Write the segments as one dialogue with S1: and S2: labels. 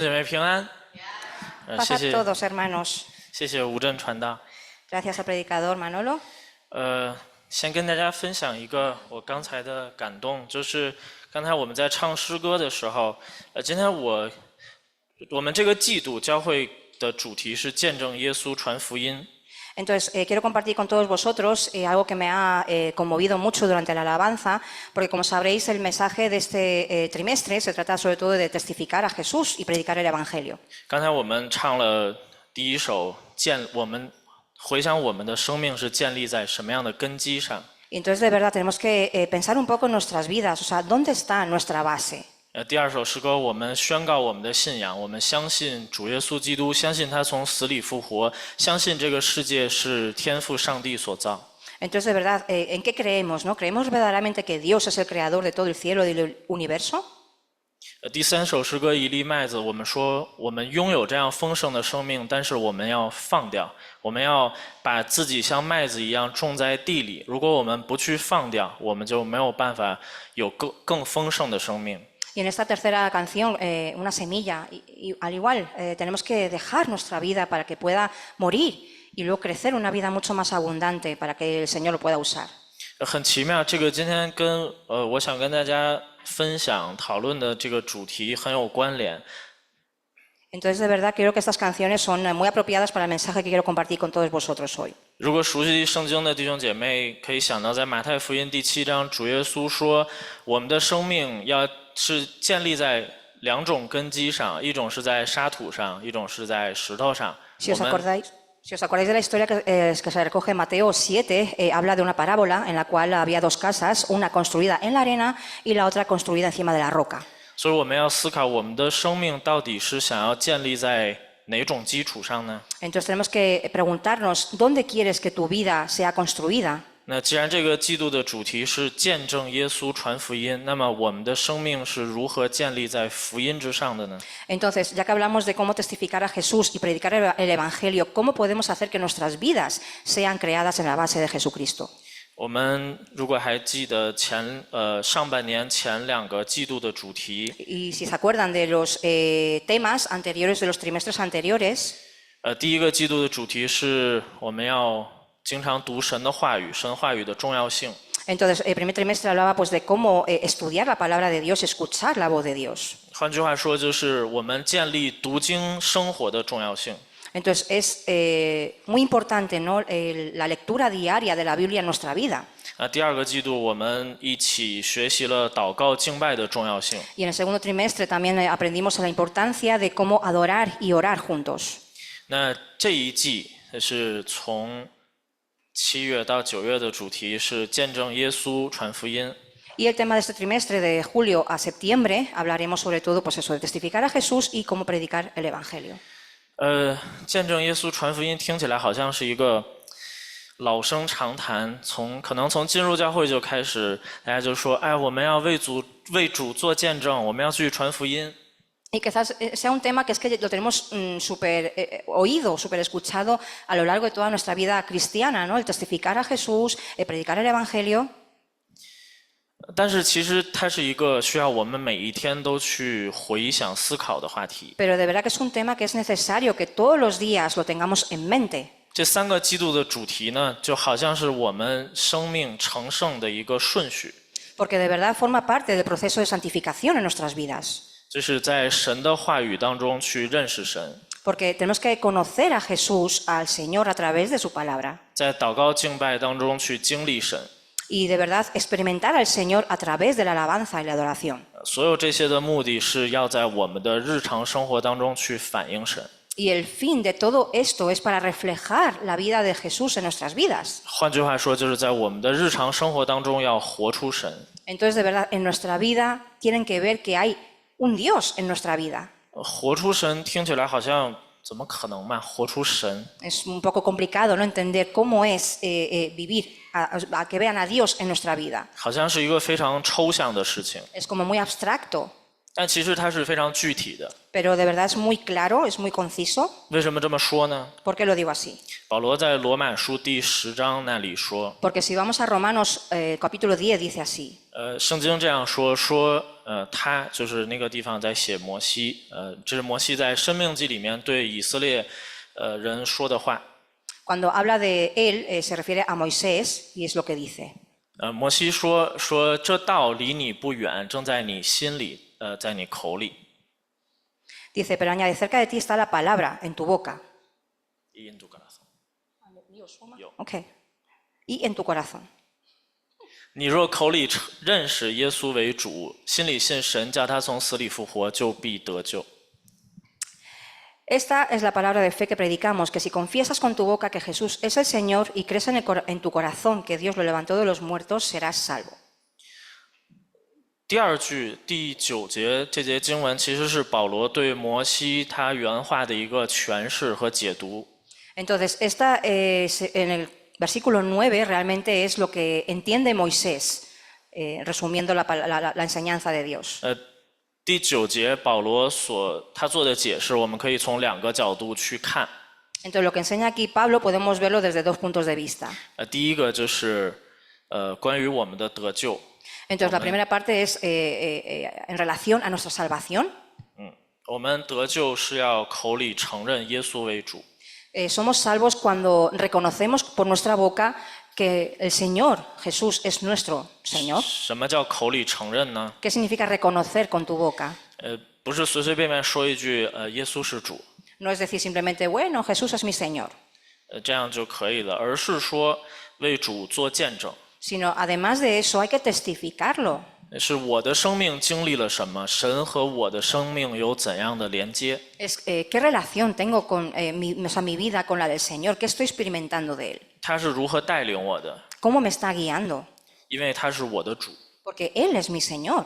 S1: 姐妹平安。
S2: Paz
S1: 谢
S2: a
S1: 谢
S2: todos, hermanos.
S1: 谢谢吴正传道。
S2: Gracias al predicador Manolo.
S1: 先跟大家分享一个我刚才的感动，就是刚才我们在唱诗歌的时候，今天我们这个季度教会的主题是见证耶稣传福音。
S2: Entonces, quiero compartir con todos vosotros algo que me ha conmovido mucho durante la alabanza, porque como sabréis, el mensaje de este trimestre se trata sobre todo de testificar a Jesús y predicar el Evangelio.
S1: 刚才我们唱了第一首，我们回想我们的生命是建立在什么样的根基上。
S2: Y entonces, de verdad, tenemos que pensar un poco en nuestras vidas, o sea, ¿dónde está nuestra base?
S1: 第二首诗歌，我们宣告我们的信仰，我们相信主耶稣基督，相信他从死里复活，相信这个世界是天父上帝所造。
S2: Entonces, de verdad, ¿en qué creemos? ¿No? ¿Creemos verdaderamente que Dios es el creador de todo el cielo y del universo?
S1: 第三首诗歌一粒麦子，我们说我们拥有这样丰盛的生命，但是我们要放掉，我们要把自己像麦子一样种在地里。如果我们不去放掉，我们就没有办法有更丰盛的生命。
S2: Y en esta tercera canción, una semilla, y al igual, tenemos que dejar nuestra vida para que pueda morir y luego crecer una vida mucho más abundante para que el Señor lo pueda usar.
S1: 很奇妙，这个今天跟我想跟大家分享讨论的这个主题很有关联。
S2: Entonces, de verdad, creo que estas canciones son muy apropiadas para el mensaje que quiero compartir con todos vosotros hoy.
S1: 如果熟悉圣经的弟兄姐妹，可以想到在马太福音第7章，主耶稣说，我们的生命是建立在两种根基上，一种是在沙土上，一种是在石头上。
S2: Si os acordáis de la historia que se recoge en Mateo 7, habla de una parábola en la cual había dos casas, una construida en la arena y la otra construida encima de la roca.
S1: 所以我们要思考我们的生命到底是想要建立在哪种基础上呢？
S2: Entonces tenemos que preguntarnos, ¿dónde quieres que tu vida sea construida?
S1: 那既然这个季度的主题是见证耶稣传福音，那么我们的生命是如何建立在福音之上的呢？
S2: Entonces, ya que hablamos de cómo testificar a Jesús y predicar el Evangelio, ¿cómo podemos hacer que nuestras vidas sean creadas en la base de Jesucristo?
S1: 我们如果还记得上半年前2个季度的主题，
S2: Y si se acuerdan de los temas anteriores, de los trimestres anteriores,
S1: 第一个季度的主题是我们要经常读神的话语，神话语的重要性。
S2: entonces el primer trimestre hablaba pues de cómo estudiar la palabra de Dios, escuchar la voz de Dios.
S1: 换句话说，就是我们建立读经生活的重要性。
S2: Entonces es muy importante, ¿no? La lectura diaria de la Biblia en nuestra vida.
S1: 第2个季度我们一起学习了祷告敬拜的重要性。
S2: Y en el segundo trimestre también aprendimos la importancia de cómo adorar y orar juntos.
S1: 那这一季是从7月到9月的主题是见证耶稣传福音。
S2: Y el tema de este trimestre, de julio a septiembre, hablaremos sobre todo pues eso, de testificar a Jesús y cómo predicar el Evangelio.
S1: 见证耶稣传福音听起来好像是一个老生常谈，可能从进入教会就开始，大家就说，哎，我们要为主做见证，我们要去传福音。
S2: Y quizás sea un tema que es que lo tenemos súper oído, súper escuchado a lo largo de toda nuestra vida cristiana, ¿no? El testificar a Jesús, predicar el Evangelio.
S1: 但是其实它是一个需要我们每一天都去回想思考的话题。
S2: Pero de verdad que es un tema que es necesario que todos los días lo tengamos en mente.
S1: 这3个季度的主题呢，就好像是我们生命成圣的一个顺序。
S2: Porque de verdad forma parte del proceso de santificación en nuestras vidas.
S1: 就是在神的话语当中去认识神。
S2: Porque tenemos que conocer a Jesús, al Señor, a través de su palabra.
S1: 在祷告敬拜当中去经历神。
S2: Y de verdad experimentar al Señor a través de la alabanza y la adoración.
S1: 所有这些的目的是要在我们的日常生活当中去反映神。
S2: Y el fin de todo esto es para reflejar la vida de Jesús en nuestras vidas.
S1: 换句话说，就是在我们的日常生活当中要活出神。
S2: Entonces, de verdad, en nuestra vida tienen que ver que hay un Dios en nuestra vida.
S1: 活出神听起来好像怎么可能嘛？活出神。
S2: Es un poco complicado no entender cómo es vivir, a que vean a Dios en nuestra vida.
S1: 好像是一个非常抽象的事情，
S2: Es como muy abstracto,
S1: 但其实它是非常具体的。
S2: pero de verdad es muy claro, es muy conciso.
S1: 为什么这么说呢？
S2: ¿Por qué lo digo así?
S1: 保罗在罗马书第10章那里说，
S2: Porque si vamos a Romanos capítulo 10 dice así.
S1: 圣经这样说，他就是那个地方在写摩西，这是摩西在《申命记》里面对以色列人说的话。
S2: Cuando habla de él, se refiere a Moisés y es lo que dice.
S1: 摩西说这道离你不远，正在你心里，在你口里。
S2: Dice, pero añade, cerca de ti está la palabra, en tu boca.
S1: Y en tu corazón.
S2: Ok. Y en tu corazón.
S1: 你若口里认识耶稣为主，心里信神叫他从死里复活，就必得救。
S2: Esta es la palabra de fe que predicamos, que si confiesas con tu boca que Jesús es el Señor y crees en tu corazón que Dios lo levantó de los muertos, serás salvo.
S1: 第二句第9节这节经文其实是保罗对摩西他原话的一个诠释和解读。
S2: Entonces, esta en el versículo 9 realmente es lo que entiende Moisés, resumiendo la enseñanza de Dios.
S1: 第9节保罗他做的解释，我们可以从2个角度去看。
S2: Entonces, lo que enseña aquí Pablo podemos verlo desde 2 puntos de vista.
S1: 第一个就是关于我们的得救。
S2: Entonces, la primera parte es en relación a nuestra salvación.
S1: 我们得救是要口里承认耶稣为主。
S2: Somos salvos cuando reconocemos por nuestra boca que el Señor Jesús es nuestro Señor.
S1: 什么叫口里承认呢？
S2: ¿Qué significa reconocer con tu boca?
S1: 不是随随便便说一句耶稣是主，
S2: No es decir simplemente, bueno, Jesús es mi Señor,
S1: 这样就可以了，而是说为主做见证。
S2: sino además de eso hay que testificarlo.
S1: 是我的生命经历了什么？神和我的生命有怎样的连接？
S2: Es qué relación tengo con mi vida con la del Señor, qué estoy experimentando de Él,
S1: 他是如何带领我的？
S2: cómo me está guiando,
S1: 因为他是我的主。
S2: porque Él es mi Señor.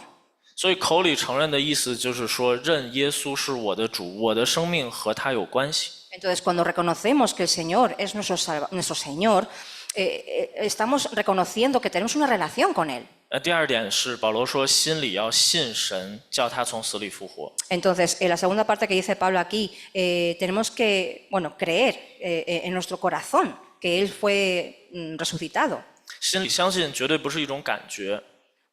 S1: 所以口里承认的意思就是说，认耶稣是我的主，我的生命和他有关系。
S2: Entonces, cuando reconocemos que el Señor es nuestro Señor, estamos reconociendo que tenemos una relación con Él.
S1: 第二点是保罗说，心里要信神，叫他从死里复活。
S2: Entonces, en la segunda parte que dice Pablo aquí, tenemos que, creer en nuestro corazón que Él fue resucitado.
S1: 心里相信绝对不是一种感觉，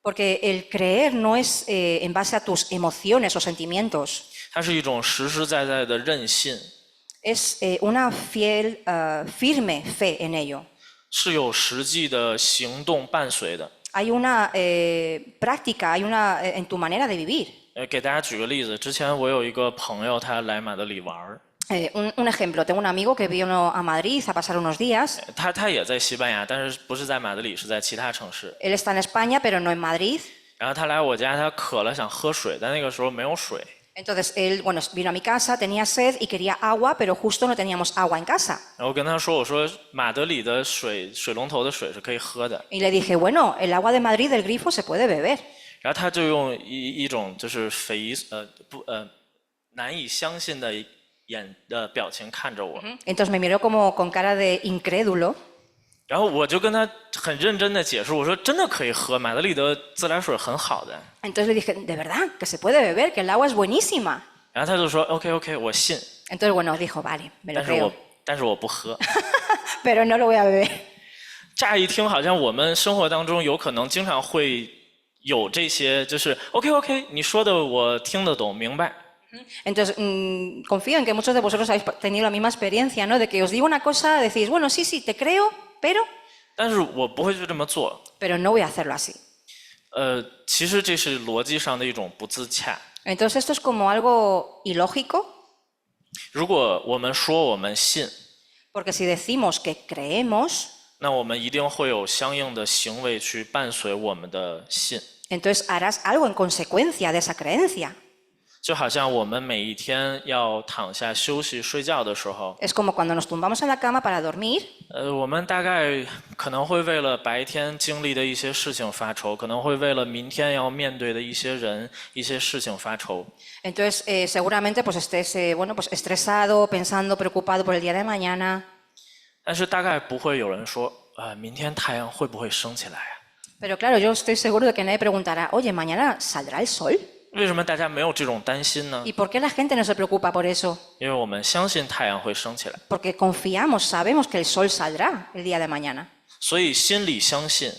S2: Porque el creer no es en base a tus emociones o sentimientos,
S1: 它是一种实实在在的认信，
S2: es una fiel, firme fe en ello.
S1: 是有实际的行动伴随的。
S2: Hay una práctica, hay una en tu manera de vivir.
S1: 给大家举个例子，之前我有一个朋友，他来马德里玩儿，
S2: Un ejemplo, tengo un amigo que vino a Madrid a pasar unos días.
S1: 他也在西班牙，但是不是在马德里，是在其他城市。
S2: Él está en España, pero no en Madrid.
S1: 然后他来我家，他渴了想喝水，但那个时候没有水。
S2: Entonces él, vino a mi casa, tenía sed y quería agua, pero justo no teníamos agua en casa.
S1: 然后我跟他说，我说马德里的水龙头的水是可以喝的。
S2: Y le dije, bueno, el agua de Madrid del grifo se puede beber.
S1: 然后他就用一种就是难以相信的表情看着我。
S2: Entonces me miró como con cara de incrédulo.
S1: 然后我就跟他很认真的解释，我说真的可以喝，马德里的自来水很好的。
S2: Entonces le dije, de verdad, que se puede beber, que el agua es buenísima.
S1: 然后他就说 OK， 我信，
S2: Entonces, dijo, vale, me lo
S1: 但是我不喝。
S2: pero no lo voy a beber.
S1: 乍一听好像我们生活当中有可能经常会有这些，就是 OK， 你说的我听得懂，明白。
S2: Entonces, confío en que muchos de vosotros habéis tenido la misma experiencia, ¿no? De que os digo una cosa, decís, bueno, sí, te creo, pero
S1: 但是我不会去这么做。
S2: no voy a hacerlo así.
S1: 其实这是逻辑上的一种不自洽。
S2: Entonces, esto es como algo ilógico,
S1: 如果我们说我们信，
S2: porque si decimos que creemos,
S1: 那我们一定会有相应的行为去伴随我们的信。
S2: entonces harás algo en consecuencia de esa creencia.
S1: 就好像我们每一天要躺下休息睡觉的时候，
S2: Es como cuando nos tumbamos en la cama para dormir,
S1: 我们大概可能会为了白天经历的一些事情发愁，可能会为了明天要面对的一些人、一些事情发愁。
S2: entonces seguramente pues estés estresado, pensando, preocupado por el día de mañana.
S1: 但是大概不会有人说，明天太阳会不会升起来呀？
S2: Pero claro, yo estoy seguro de que nadie preguntará, oye, ¿mañana saldrá el sol?
S1: 为什么大家没有这种担心呢？
S2: ¿Y por qué la gente no se preocupa por eso?
S1: 因为我们相信太阳会升起来，
S2: Porque confiamos, sabemos que el sol saldrá el día de mañana.
S1: 所以心里相信，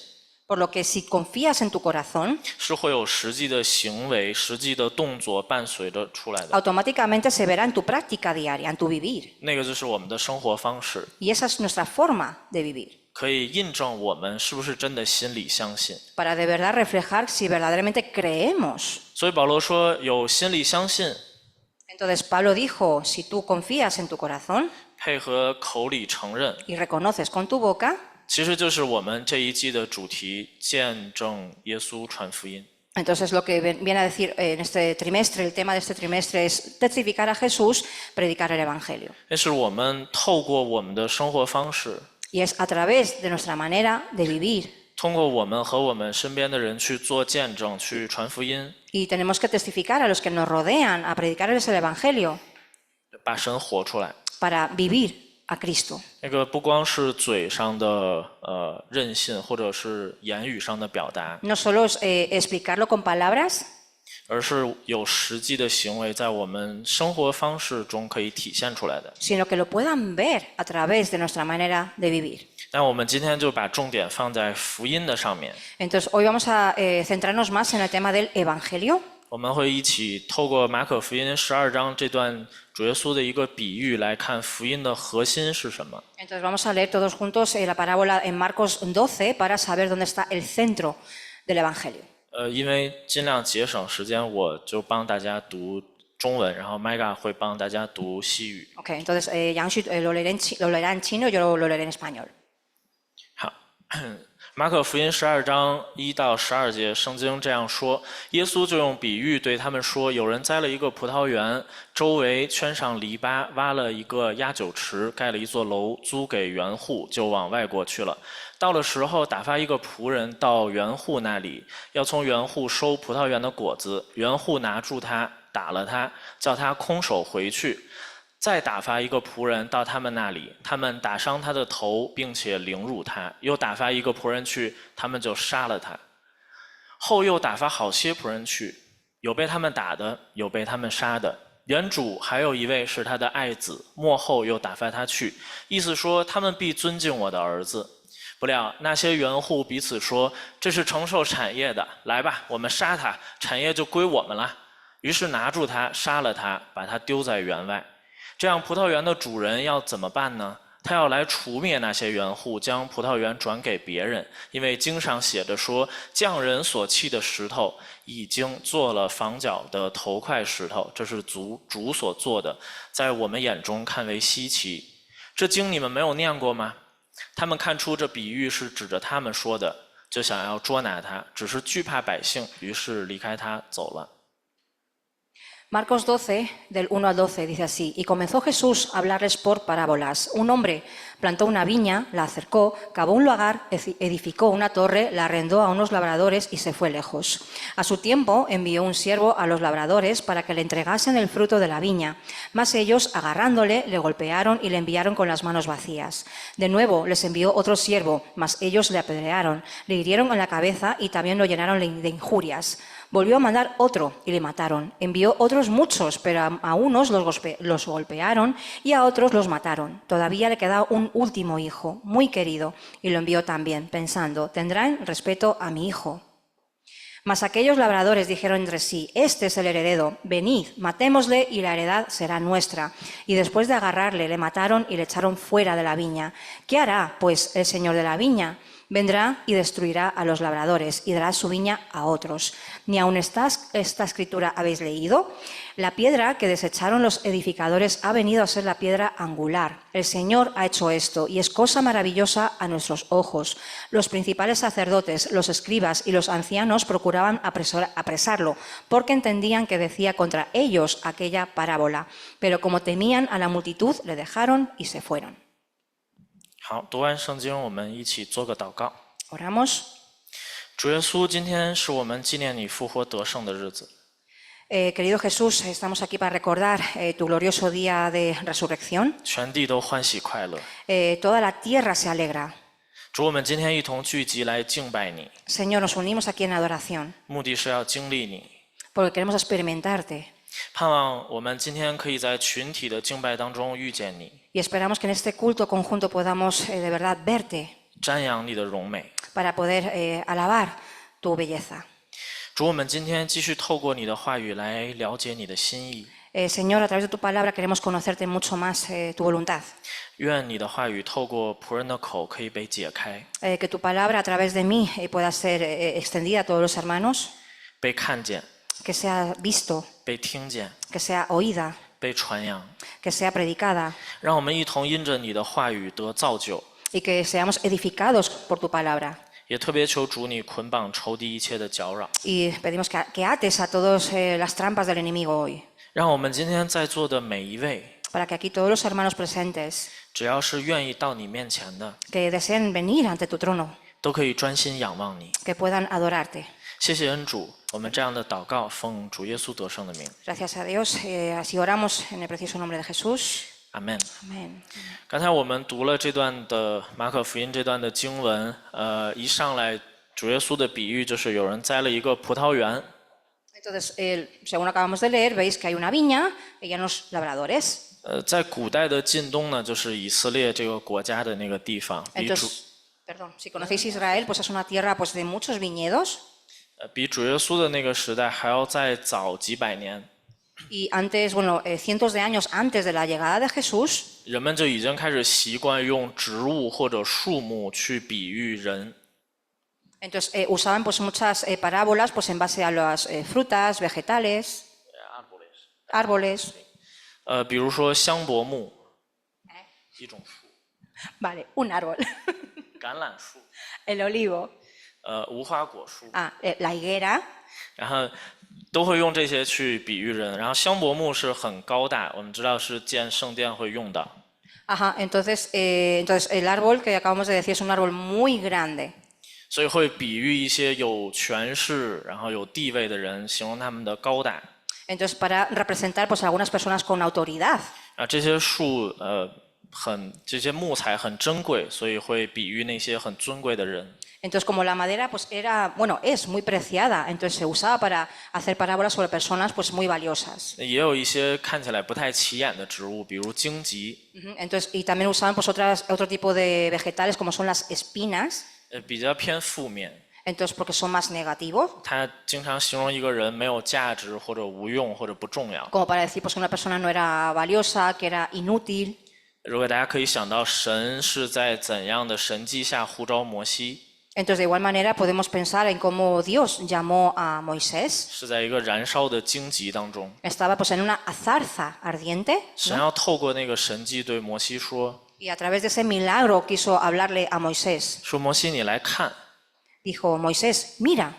S2: Por lo que si confías en tu corazón,
S1: 是会有实际的行为、实际的动作伴随着出来的。
S2: automáticamente se verá en tu práctica diaria, en tu vivir.
S1: 那个就是我们的生活方式，
S2: Y esa es nuestra forma de vivir,
S1: 可以印证我们是不是真的心里相信。
S2: para de verdad reflejar si verdaderamente creemos.
S1: 所以保罗说，有心里相信，
S2: Entonces Pablo dijo, si tú confías en tu corazón
S1: 配合口里承认，
S2: y reconoces con tu boca,
S1: 其实就是我们这一季的主题：见证耶稣传福音。
S2: entonces lo que viene a decir en este trimestre, el tema de este trimestre es testificar a Jesús, predicar el Evangelio.
S1: 那是我们透过我们的生活方式，
S2: Y es a través de nuestra manera de vivir.
S1: 通过我们和我们身边的人去做见证，去传福音，
S2: Y tenemos que testificar a los que nos rodean, a predicarles el Evangelio,
S1: 把神活出来。
S2: para vivir a Cristo.
S1: 那个不光是嘴上的任性，或者是言语上的表达，
S2: No solo es explicarlo con palabras,
S1: 而是有实际的行为在我们生活方式中可以体现出来的。
S2: sino que lo puedan ver a través de nuestra manera de vivir.
S1: 那我们今天就把重点放在福音的上面，
S2: Entonces, hoy vamos a centrarnos más en el tema del Evangelio.
S1: 我们会一起透过马可福音12章这段主耶稣的一个比喻来看福音的核心是什么。
S2: Entonces, vamos a leer todos juntos la parábola en Marcos 12 para saber dónde está el centro del Evangelio.
S1: 因为尽量节省时间，我就帮大家读中文，然后 Mega 会帮大家读西语。
S2: Ok, entonces Yangshu lo leerá en chino, yo lo leeré en español.
S1: 好，马可福音12章1到12节，圣经这样说：耶稣就用比喻对他们说，有人栽了一个葡萄园，周围圈上篱笆，挖了一个压酒池，盖了一座楼，租给园户，就往外国去了。到了时候，打发一个仆人到园户那里，要从园户收葡萄园的果子。园户拿住他，打了他，叫他空手回去。再打发一个仆人到他们那里，他们打伤他的头，并且凌辱他。又打发一个仆人去，他们就杀了他。后又打发好些仆人去，有被他们打的，有被他们杀的。园主还有一位是他的爱子，末后又打发他去，意思说他们必尊敬我的儿子。不料那些园户彼此说：“这是承受产业的，来吧，我们杀他，产业就归我们了。”于是拿住他，杀了他，把他丢在园外。这样葡萄园的主人要怎么办呢？他要来除灭那些园户，将葡萄园转给别人，因为经上写着说：“匠人所弃的石头，已经做了房角的头块石头，这是主所做的，在我们眼中看为稀奇。”这经你们没有念过吗？他们看出这比喻是指着他们说的，就想要捉拿他，只是惧怕百姓，于是离开他走了。
S2: Marcos 12, del 1 al 12, dice así: Y comenzó Jesús a hablarles por parábolas. Un hombre plantó una viña, la acercó, cavó un lagar, edificó una torre, la arrendó a unos labradores y se fue lejos. A su tiempo envió un siervo a los labradores para que le entregasen el fruto de la viña. Mas ellos, agarrándole, le golpearon y le enviaron con las manos vacías. De nuevo les envió otro siervo, mas ellos le apedrearon, le hirieron en la cabeza y también lo llenaron de injurias. Volvió a mandar otro y le mataron. Envió otros muchos, pero a unos los golpearon y a otros los mataron. Todavía le quedaba un último hijo, muy querido, y lo envió también, pensando: tendrán respeto a mi hijo. Mas aquellos labradores dijeron entre sí: este es el heredero, venid, matémosle y la heredad será nuestra. Y después de agarrarle, le mataron y le echaron fuera de la viña. ¿Qué hará, pues, el señor de la viña? Vendrá y destruirá a los labradores y dará su viña a otros. ¿Ni aun esta escritura habéis leído? La piedra que desecharon los edificadores ha venido a ser la piedra angular. El Señor ha hecho esto y es cosa maravillosa a nuestros ojos. Los principales sacerdotes, los escribas y los ancianos procuraban apresarlo, porque entendían que decía contra ellos aquella parábola. Pero como temían a la multitud, le dejaron y se fueron.
S1: 好，读完圣经，我们一起做个祷告。
S2: Oramos.
S1: 主耶稣，今天是我们纪念你复活得胜的日子。
S2: Querido Jesús, estamos aquí para recordar tu glorioso día de resurrección.
S1: 全地都欢喜快乐。
S2: Toda la tierra se alegra.
S1: 主，我们今天一同聚集来敬拜你，
S2: Señor, nos unimos aquí en adoración
S1: 目的是要经历你，
S2: porque queremos experimentarte
S1: 盼望我们今天可以在群体的敬拜当中遇见你，
S2: y esperamos que en este culto conjunto podamos de verdad verte
S1: 瞻仰你的荣美。
S2: para poder alabar tu belleza.
S1: 主，我们今天继续透过你的话语来了解你的心意。
S2: Señor, a través de tu palabra queremos conocerte mucho más tu voluntad.
S1: 愿你的话语透过仆人的口可以被解开，
S2: Que tu palabra a través de mí pueda ser extendida a todos los hermanos,
S1: 被看见，
S2: que sea visto,
S1: 被听见，
S2: que sea oída,
S1: 被传扬。
S2: que sea predicada
S1: 让我们一同因着你的话语得造就，
S2: y que seamos edificados por tu palabra.
S1: 也特别求主你捆绑仇敌一切的搅扰。
S2: Y pedimos que ates a todas las trampas del enemigo hoy,
S1: 让我们今天在座的每一位，
S2: para que aquí todos los hermanos presentes
S1: 只要是愿意到你面前的，
S2: que deseen venir ante tu trono,
S1: 都可以专心仰望你。
S2: que puedan adorarte.
S1: 谢谢恩主，我们这样的祷告奉主耶稣得胜的名，
S2: Gracias a Dios, así oramos en el precioso nombre de Jesús.
S1: 阿门。
S2: Amén.
S1: 刚才我们读了这段的马可福音这段的经文，一上来主耶稣的比喻就是有人栽了一个葡萄园，
S2: Entonces, según acabamos de leer, veis que hay una viña y hay unos labradores.
S1: 在古代的近东呢，就是以色列这个国家的那个地方，比主
S2: Entonces, perdón, si conocéis Israel, pues es una tierra pues de muchos viñedos
S1: 比主耶稣的那个时代还要再早几百年，
S2: y antes, bueno, cientos de años antes de la llegada de Jesús,
S1: 人们就已经开始习惯用植物或者树木去比喻人。
S2: entonces usaban pues muchas parábolas pues en base a las frutas, vegetales, árboles.
S1: 比如说香柏木，一种树，
S2: Vale, un árbol,
S1: 橄榄树，
S2: el olivo,
S1: 无花果树，
S2: la higuera.
S1: 然后都会用这些去比喻人。然后香柏木是很高大，我们知道是建圣殿会用的。
S2: Ajá, entonces el árbol que acabamos de decir es un árbol muy grande.
S1: 所以会比喻一些有权势、然后有地位的人，形容他们的高大。
S2: Entonces, para representar pues, a algunas personas con autoridad.
S1: 这些树这些木材很珍贵，所以会比喻那些很尊贵的人。
S2: Entonces, como la madera pues, es muy preciada, entonces se usaba para hacer parábolas sobre personas pues, muy valiosas.
S1: 也有一些看起来不太起眼的植物，比如荆棘，
S2: Entonces, y también usaban pues, otro tipo de vegetales como son las espinas,
S1: 比较偏负面。
S2: entonces porque son más negativos,
S1: 它经常形容一个人没有价值，或者无用，或者不重要。
S2: como para decir pues, que una persona no era valiosa, que era inútil.
S1: 如果大家可以想到神是在怎样的神迹下呼召摩西，
S2: Entonces, de igual manera, podemos pensar en cómo Dios llamó a Moisés.
S1: 是在一个燃烧的荆棘当中，
S2: Estaba pues, en una zarza ardiente,
S1: 神要透过那个神迹对摩西说
S2: y a través de ese milagro quiso hablarle a Moisés.
S1: 说摩西你来看，
S2: Dijo, Moisés, mira,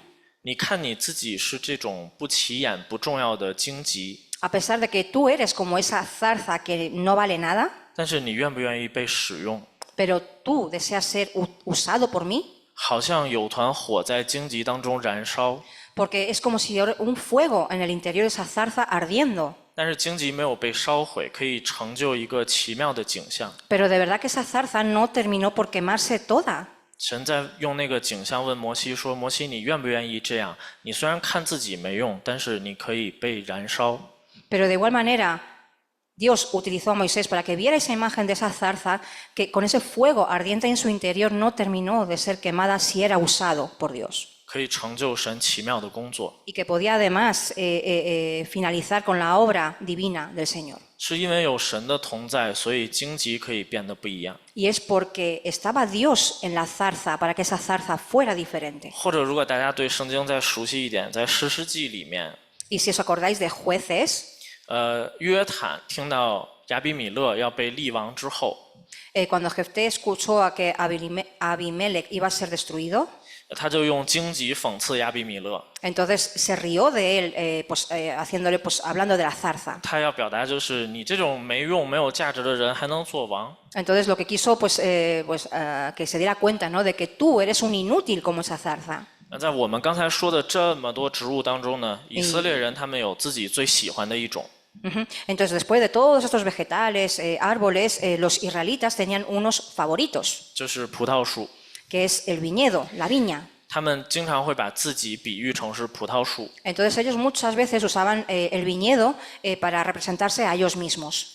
S1: 你看你自己是这种不起眼不重要的荆棘，
S2: a pesar de que tú eres como esa zarza que no vale nada,
S1: 但是你愿不愿意被使用？
S2: pero tú deseas ser usado por mí,
S1: 好像有团火在荆棘当中燃烧，
S2: porque es como si hubiera un fuego en el interior de esa zarza ardiendo.
S1: 但是荆棘没有被烧毁，可以成就一个奇妙的景象。
S2: Pero de verdad que esa zarza no terminó por quemarse toda.
S1: 神在用那个景象问摩西说：“摩西，你愿不愿意这样？你虽然看自己没用，但是你可以被燃烧。”
S2: Pero de igual manera, Dios utilizó a Moisés para que viera esa imagen de esa zarza que con ese fuego ardiente en su interior no terminó de ser quemada si era usado por Dios.
S1: 可以成就神奇妙的工作，
S2: Y que podía además finalizar con la obra divina del Señor.
S1: 是因为有神的同在，所以荆棘可以变得不一样。
S2: Y es porque estaba Dios en la zarza para que esa zarza fuera diferente.
S1: 或者，如果大家对圣经再熟悉一点，在士师记里面，
S2: Y si os acordáis de Jueces,
S1: 约坦听到亚比米勒要被立王之后，
S2: cuando Jefté escuchó a que Abimelech iba a ser destruido,
S1: 他就用荆棘讽刺亚比米勒。
S2: entonces se rió de él, haciéndole, hablando de la zarza.
S1: 他要表达就是你这种没用、没有价值的人还能做王。
S2: Entonces lo que quiso que se diera cuenta, ¿no? de que tú eres un inútil como esa zarza.
S1: 那在我们刚才说的这么多植物当中呢，以色列人他们有自己最喜欢的一种。
S2: Entonces, después de todos estos vegetales, árboles, los israelitas tenían unos favoritos,
S1: 就是葡萄树，
S2: que es el viñedo, la viña.
S1: 他们经常会把自己比喻成是葡萄树。
S2: Entonces ellos muchas veces usaban el viñedo para representarse a ellos mismos.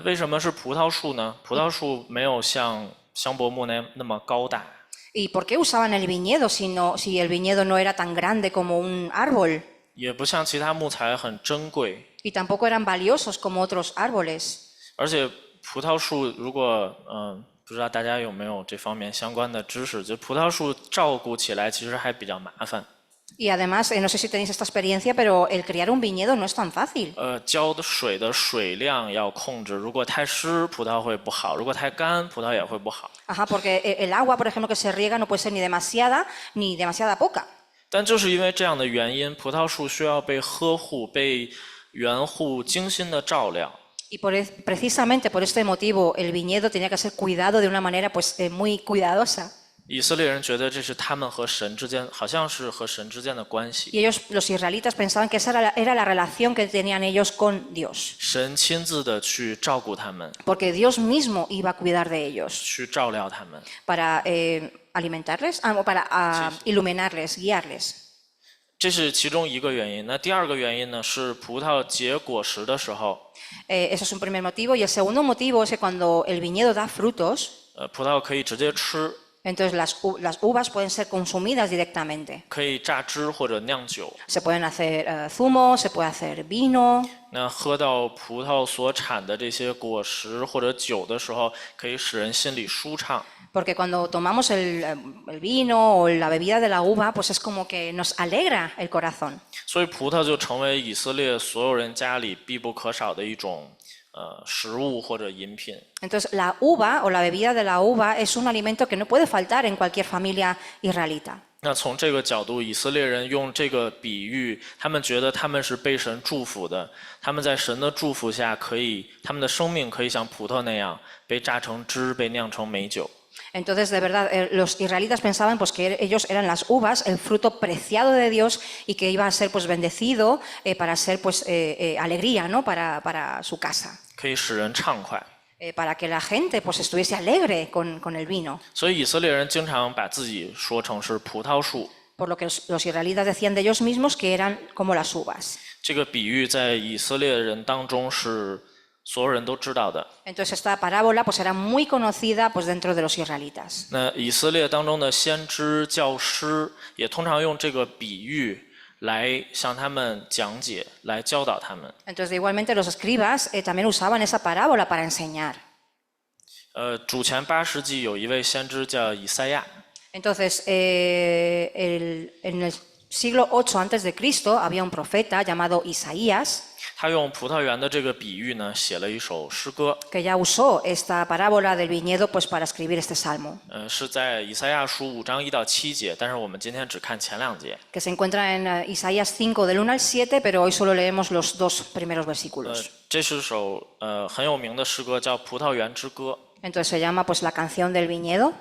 S1: 为什么是葡萄树呢？葡萄树没有像香柏木那么高大。
S2: ¿Y por qué usaban el viñedo si el viñedo no era tan grande como un árbol?
S1: 也不像其他木材很珍贵。
S2: Y tampoco eran valiosos como otros árboles.
S1: 而且葡萄树如果不知道大家有没有这方面相关的知识，就葡萄树照顾起来其实还比较麻烦。
S2: Y además, no sé si tenéis esta experiencia, pero el criar un viñedo no es tan fácil.
S1: 浇的水的水量要控制，如果太湿，葡萄会不好；如果太干，葡萄也会不好。
S2: Ajá, porque el agua, por ejemplo, que se riega no puede ser ni demasiada ni demasiada poca.
S1: 但就是因为这样的原因，葡萄树需要被呵护、被园户精心的照料。
S2: Y precisamente por este motivo el viñedo tenía que ser cuidado de una manera pues muy cuidadosa.
S1: 以色列人觉得这是他们和神之间，好像是和神之间的关系。
S2: Y ellos, los israelitas, pensaban que esa era la relación que tenían ellos con Dios.
S1: 神亲自的去照顾他们，
S2: Porque Dios mismo iba a cuidar de ellos
S1: 去照料他们。
S2: para alimentarles, o para iluminarles, guiarles.
S1: 这是其中一个原因。那第二个原因呢，是葡萄结果实的时候，
S2: Eso es un primer motivo. Y el segundo motivo es que cuando el viñedo da frutos,
S1: 葡萄可以直接吃，
S2: entonces las uvas pueden ser consumidas directamente.
S1: 可以榨汁或者酿酒。
S2: Se pueden hacer zumo, se puede hacer vino.
S1: 那喝到葡萄所产的这些果实或者酒的时候，可以使人心里舒畅。
S2: Porque cuando tomamos el vino o la bebida de la uva, pues es como que nos alegra el corazón.
S1: 所以葡萄就成为以色列所有人家里必不可少的一种食物或者饮品。
S2: Entonces, la uva o la bebida de la uva es un alimento que no puede faltar en cualquier familia israelita.
S1: 那从这个角度，以色列人用这个比喻，他们觉得他们是被神祝福的，他们在神的祝福下，他们的生命可以像葡萄那样被榨成汁，被酿成美酒。
S2: Entonces, de verdad, los israelitas pensaban pues, que ellos eran las uvas, el fruto preciado de Dios y que iba a ser pues, bendecido para ser pues, alegría, ¿no? para su casa.
S1: 可以使人畅快。
S2: Para que la gente pues, estuviese alegre con el vino.
S1: 所以以色列人经常把自己说成是葡萄树。
S2: Por lo que los israelitas decían de ellos mismos que eran como las uvas.
S1: 这个比喻在以色列人当中是所有人都知道的。
S2: Entonces esta parábola pues, era muy conocida pues, dentro de los israelitas.
S1: 那以色列当中的先知、教师也通常用这个比喻来向他们讲解，来教导他们。
S2: Entonces igualmente los escribas también usaban esa parábola para enseñar.
S1: 主前8世纪有一位先知叫以赛亚。
S2: Entonces en el siglo 8 antes de Cristo había un profeta llamado Isaías
S1: 他用葡萄园的这个比喻呢，写了一首诗歌。
S2: que ya usó esta parábola del viñedo pues, para escribir este salmo.
S1: 是在以赛亚书5章1到7节，但是我们今天只看前2节。
S2: Que se encuentra en Isaías 5 del 1 al 7, pero hoy solo leemos los 2 primeros versículos.
S1: 这是首很有名的诗歌，叫《葡萄园之歌》。
S2: Entonces se llama pues la canción del viñedo.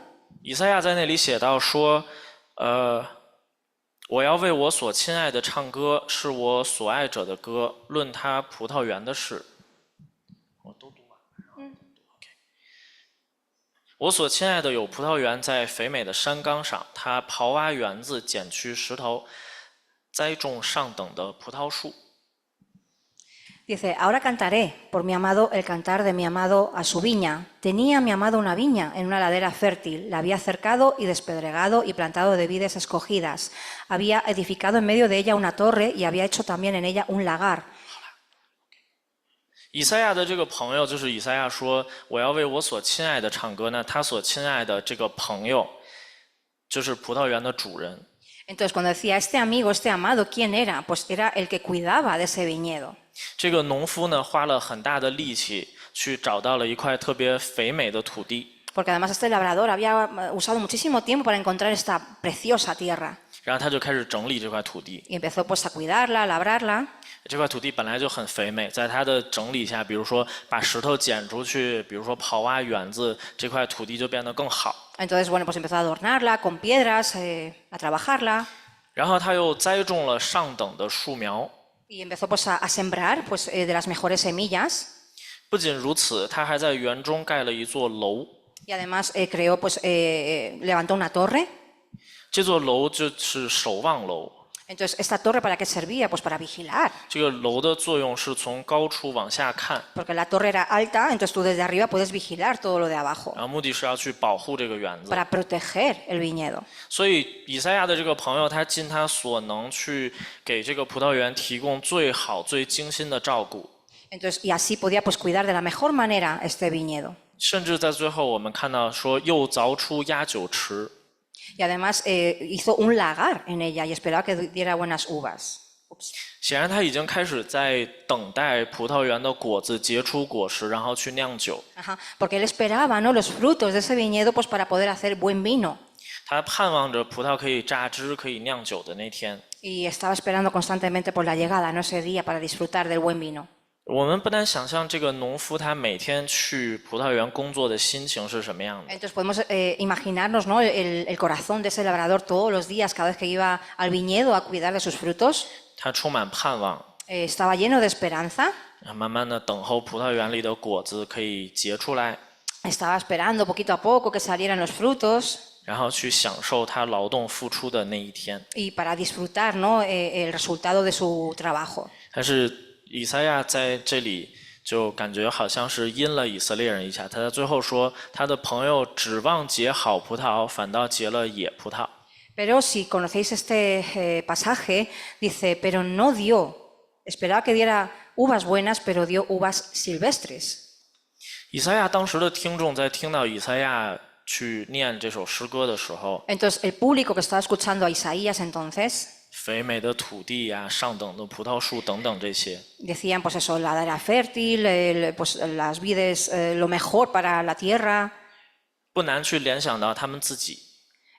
S1: 以赛亚在那里写到说，我要为我所亲爱的唱歌，是我所爱者的歌，论他葡萄园的事。我都读完。我所亲爱的有葡萄园在肥美的山冈上，他刨挖园子，剪去石头，栽种上等的葡萄树。
S2: Dice, ahora cantaré por mi amado el cantar de mi amado a su viña. Tenía mi amado una viña en una ladera fértil, la había cercado y despedregado y plantado de vides escogidas. Había edificado en medio de ella una torre y había hecho también en ella un lagar.
S1: 以赛亚的这个朋友就是以赛亚说，我要为我所亲爱的唱歌呢，他所亲爱的这个朋友就是葡萄园的主人。
S2: Entonces, cuando decía este amigo, este amado, ¿quién era? Pues era el que cuidaba de ese viñedo.
S1: 这个农夫呢，花了很大的力气去找到了一块特别肥美的土地。
S2: Porque además este labrador había usado muchísimo tiempo para encontrar esta preciosa tierra.
S1: 然后他就开始整理这块土地。
S2: Y empezó pues a cuidarla, a labrarla.
S1: 这块土地本来就很肥美，在他的整理下，比如说把石头剪出去，比如说刨挖园子，这块土地就变得更好。
S2: Entonces, bueno, pues empezó a adornarla con piedras, a trabajarla.
S1: 然后他又栽种了上等的树苗。
S2: Y empezó pues a sembrar pues, de las mejores semillas.
S1: 不仅如此，他还在园中盖了一座楼。
S2: Y además creó, pues, levantó una torre.
S1: 这座楼就是守望楼。
S2: Entonces, ¿esta torre para qué servía? Pues para vigilar.
S1: 这个楼的作用是从高处往下看，
S2: Porque la torre era alta, entonces tú desde arriba puedes vigilar todo lo de abajo
S1: 然后目的是要去保护这个园子。
S2: para proteger el viñedo.
S1: 所以以赛亚的这个朋友，他尽他所能去给这个葡萄园提供最好、最精心的照顾。
S2: Entonces, y así podía pues cuidar de la mejor manera este viñedo.
S1: 甚至在最后，我们看到说又凿出压酒池，
S2: Y además hizo un lagar en ella y esperaba que diera buenas uvas.
S1: 显然他已经开始在等待葡萄园的果子结出果实，然后去酿酒。
S2: Ajá, porque él esperaba, ¿no?, los frutos de ese viñedo pues para poder hacer buen vino.
S1: 他盼望着葡萄可以榨汁、可以酿酒的那天。
S2: Y estaba esperando constantemente por la llegada, ¿no?, ese día para disfrutar del buen vino.
S1: 我们不难想象这个农夫他每天去葡萄园工作的心情是什么样的。
S2: Entonces podemos imaginarnos, ¿no?, el corazón de ese labrador todos los días, cada vez que iba al viñedo a cuidar de sus frutos.
S1: 他充满盼望，
S2: Estaba lleno de esperanza.
S1: 慢慢的等候葡萄园里的果子可以结出来，
S2: Estaba esperando poquito a poco que salieran los frutos
S1: 然后去享受他劳动付出的那一天。
S2: y para disfrutar, ¿no?, el resultado de su trabajo.
S1: 但是以赛亚在这里就感觉好像是阴了以色列人一下，他在最后说，他的朋友指望结好葡萄，反倒结了野葡萄。
S2: Pero si conocéis este pasaje, dice, pero no dio, esperaba que diera uvas buenas, pero dio uvas silvestres.
S1: 以赛亚当时的听众在听到以赛亚去念这首诗歌的时候，
S2: Entonces, el público que estaba escuchando a Isaías entonces,
S1: 肥美的土地呀、上等的葡萄树等等这些，
S2: decían, pues eso, la era fértil, pues las vides, lo mejor para la tierra.
S1: 不难去联想到他们自己，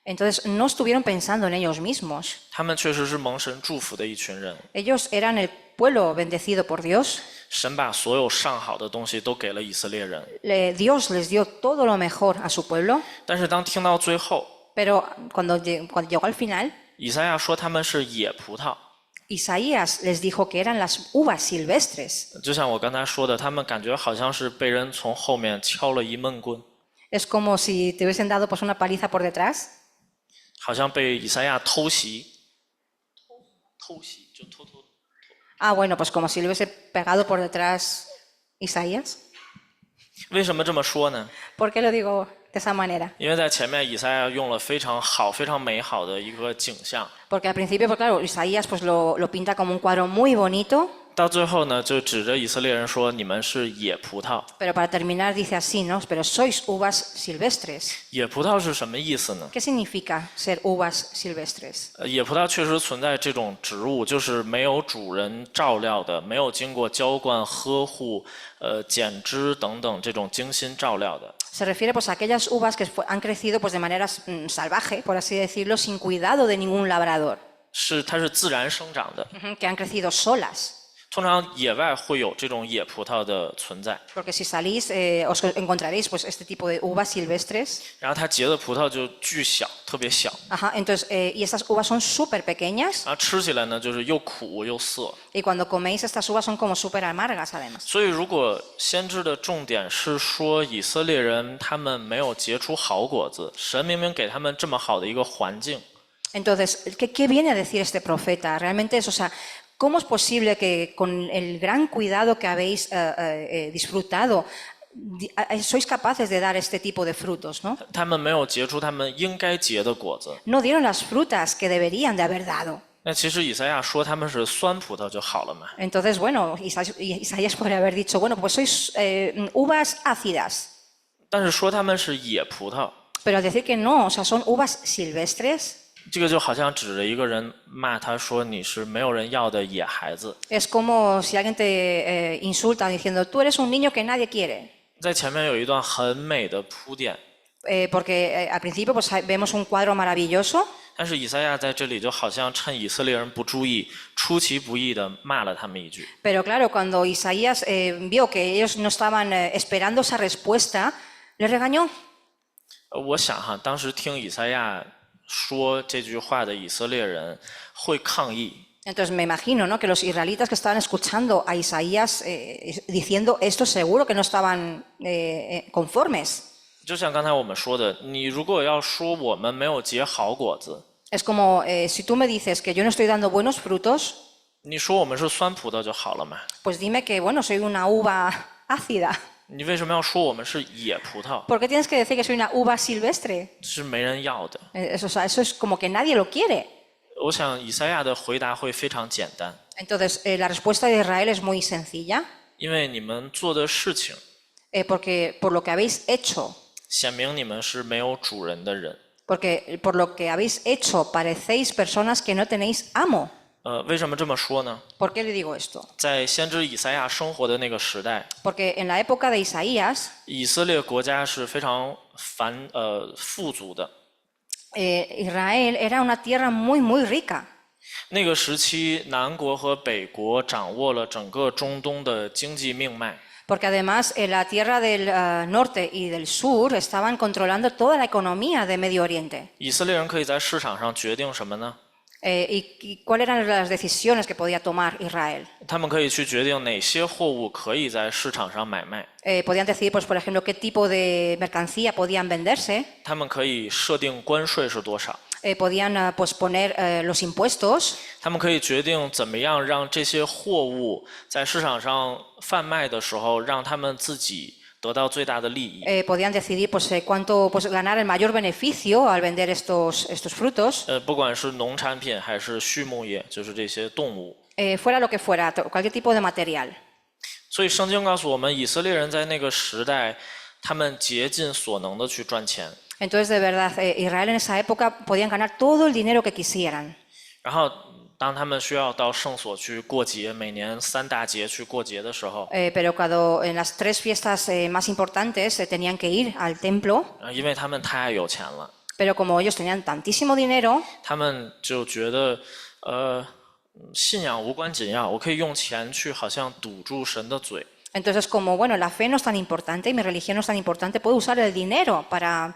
S2: Entonces, no estuvieron pensando en ellos mismos.
S1: 他们确实是蒙神祝福的一群人。
S2: Ellos eran el pueblo bendecido por Dios.
S1: 神把所有上好的东西都给了以色列人，
S2: Dios les dio todo lo mejor a su pueblo,
S1: 但是当听到最后，
S2: pero cuando llegó al final,
S1: 以赛亚说他们是野葡萄，
S2: Isaías les dijo que eran las uvas silvestres.
S1: 就像我刚才说的，他们感觉好像是被人从后面敲了一闷棍，
S2: Es como si te hubiesen dado pues una paliza por detrás.
S1: 好像被以赛亚偷袭，偷袭就偷偷。
S2: Ah, bueno, pues como si le hubiese pegado por detrás Isaías.
S1: 为什么这么说呢？
S2: ¿Por qué lo digo de esa manera?
S1: 因为在前面以赛亚用了非常好、非常美好的一个景象，
S2: Porque al principio, pues claro, Isaías pues lo pinta como un cuadro muy bonito,
S1: 到最后呢，就指着以色列人说：“你们是野葡萄。
S2: pero para terminar dice así, ¿no? Pero sois uvas silvestres. ”
S1: 野葡萄是什么意思呢？
S2: ¿Qué significa ser uvas silvestres?
S1: 野葡萄确实存在这种植物，就是没有主人照料的，没有经过浇灌、呵护、剪枝等等这种精心照料的。
S2: Se refiere pues a aquellas uvas que han crecido pues de manera salvaje, por así decirlo, sin cuidado de ningún labrador,
S1: 它是自然生长的。
S2: que han crecido solas.
S1: 通常野外会有这种野葡萄的存在，
S2: Porque si salís os encontraréis pues este tipo de uvas silvestres.
S1: 然后它结的葡萄就巨小，特别小，
S2: Ajá, entonces, y estas uvas son súper pequeñas
S1: 然后吃起来呢就是又苦又涩。
S2: y cuando coméis estas uvas son como súper amargas además.
S1: 所以，如果先知的重点是说以色列人他们没有结出好果子，神明明给他们这么好的一个环境，
S2: Entonces, ¿qué viene a decir este profeta? Realmente es, o sea, ¿cómo es posible que con el gran cuidado que habéis disfrutado sois capaces de dar este tipo de frutos, ¿no?
S1: 他们没有结出他们应该结的果子。
S2: No dieron las frutas que deberían de haber dado.
S1: 那其实以赛亚说他们是酸葡萄就好了嘛。
S2: Entonces, bueno, Isaías podría haber dicho, bueno, pues sois uvas ácidas.
S1: 但是说他们是野葡萄，
S2: Pero al decir que no, o sea, son uvas silvestres,
S1: 这个就好像指着一个人骂他说你是没有人要的野孩子。
S2: es como si alguien te insulta diciendo, tú eres un niño que nadie quiere.
S1: 在前面有一段很美的铺垫，
S2: Porque al principio pues vemos un cuadro maravilloso,
S1: 但是以赛亚在这里就好像趁以色列人不注意，出其不意的骂了他们一句。
S2: pero claro, cuando Isaías vio que ellos no estaban esperando esa respuesta, le regañó.
S1: 我想哈，当时听以赛亚说这句话的以色列人会抗议，
S2: Entonces me imagino, ¿no?, que los israelitas que estaban escuchando a Isaías diciendo esto seguro que no estaban conformes.
S1: 就像刚才我们说的，你如果要说我们没有结好果子，
S2: Es como si tú me dices que yo no estoy dando buenos frutos,
S1: 你说我们是酸葡萄就好了嘛？
S2: pues dime que, bueno, soy una uva ácida.
S1: 你为什么要说我们是野葡萄？
S2: ¿Por qué tienes que decir que soy una uva silvestre?
S1: 是没人要的。
S2: O sea, eso es como que nadie lo quiere.
S1: 我想以赛亚的回答会非常简单，
S2: Entonces, la respuesta de Israel es muy sencilla,
S1: 因为你们做的事情
S2: porque por lo que habéis hecho,
S1: 显明你们是没有主人的人。
S2: porque por lo que habéis hecho parecéis personas que no tenéis amo.
S1: 为什么这么说呢？
S2: ¿Por qué le digo esto?
S1: 在先知以赛亚生活的那个时代，
S2: Porque en la época de Isaías,
S1: 以色列国家是非常富足的。
S2: Israel era una tierra muy, muy rica.
S1: 那个时期，南国和北国掌握了整个中东的经济命脉。
S2: Porque además la tierra del norte y del sur estaban controlando toda la economía de Medio Oriente.
S1: 以色列人可以在市场上决定什么呢？
S2: ¿Y cuáles eran las decisiones que podía tomar Israel?
S1: 他们可以去决定哪些货物可以在市场上买卖，
S2: Podían decidir, pues, por ejemplo, qué tipo de mercancía podían venderse.
S1: 他们可以设定关税是多少，
S2: Podían pues, poner los impuestos.
S1: 他们可以决定怎么样让这些货物在市场上贩卖的时候，让他们自己得到最大的利益。
S2: Podían decidir pues, cuánto pues, ganar el mayor beneficio al vender estos frutos.
S1: 不管是农产品还是畜牧业，就是这些动物。
S2: Fuera lo que fuera, cualquier tipo de material.
S1: 所以圣经告诉我们，以色列人在那个时代，他们竭尽所能的去赚钱。
S2: Entonces, de verdad, Israel en esa época podían ganar todo el dinero que quisieran.
S1: 然后，当他们需要到圣所去过节，每年3大节去过节的时候，
S2: Pero cuando en las 3 fiestas más importantes tenían que ir al templo,
S1: 因为他们太有钱了，
S2: pero como ellos tenían tantísimo dinero,
S1: 他们就觉得，信仰无关紧要，我可以用钱去好像堵住神的嘴。
S2: entonces como, bueno, la fe no es tan importante y mi religión no es tan importante, puedo usar el dinero para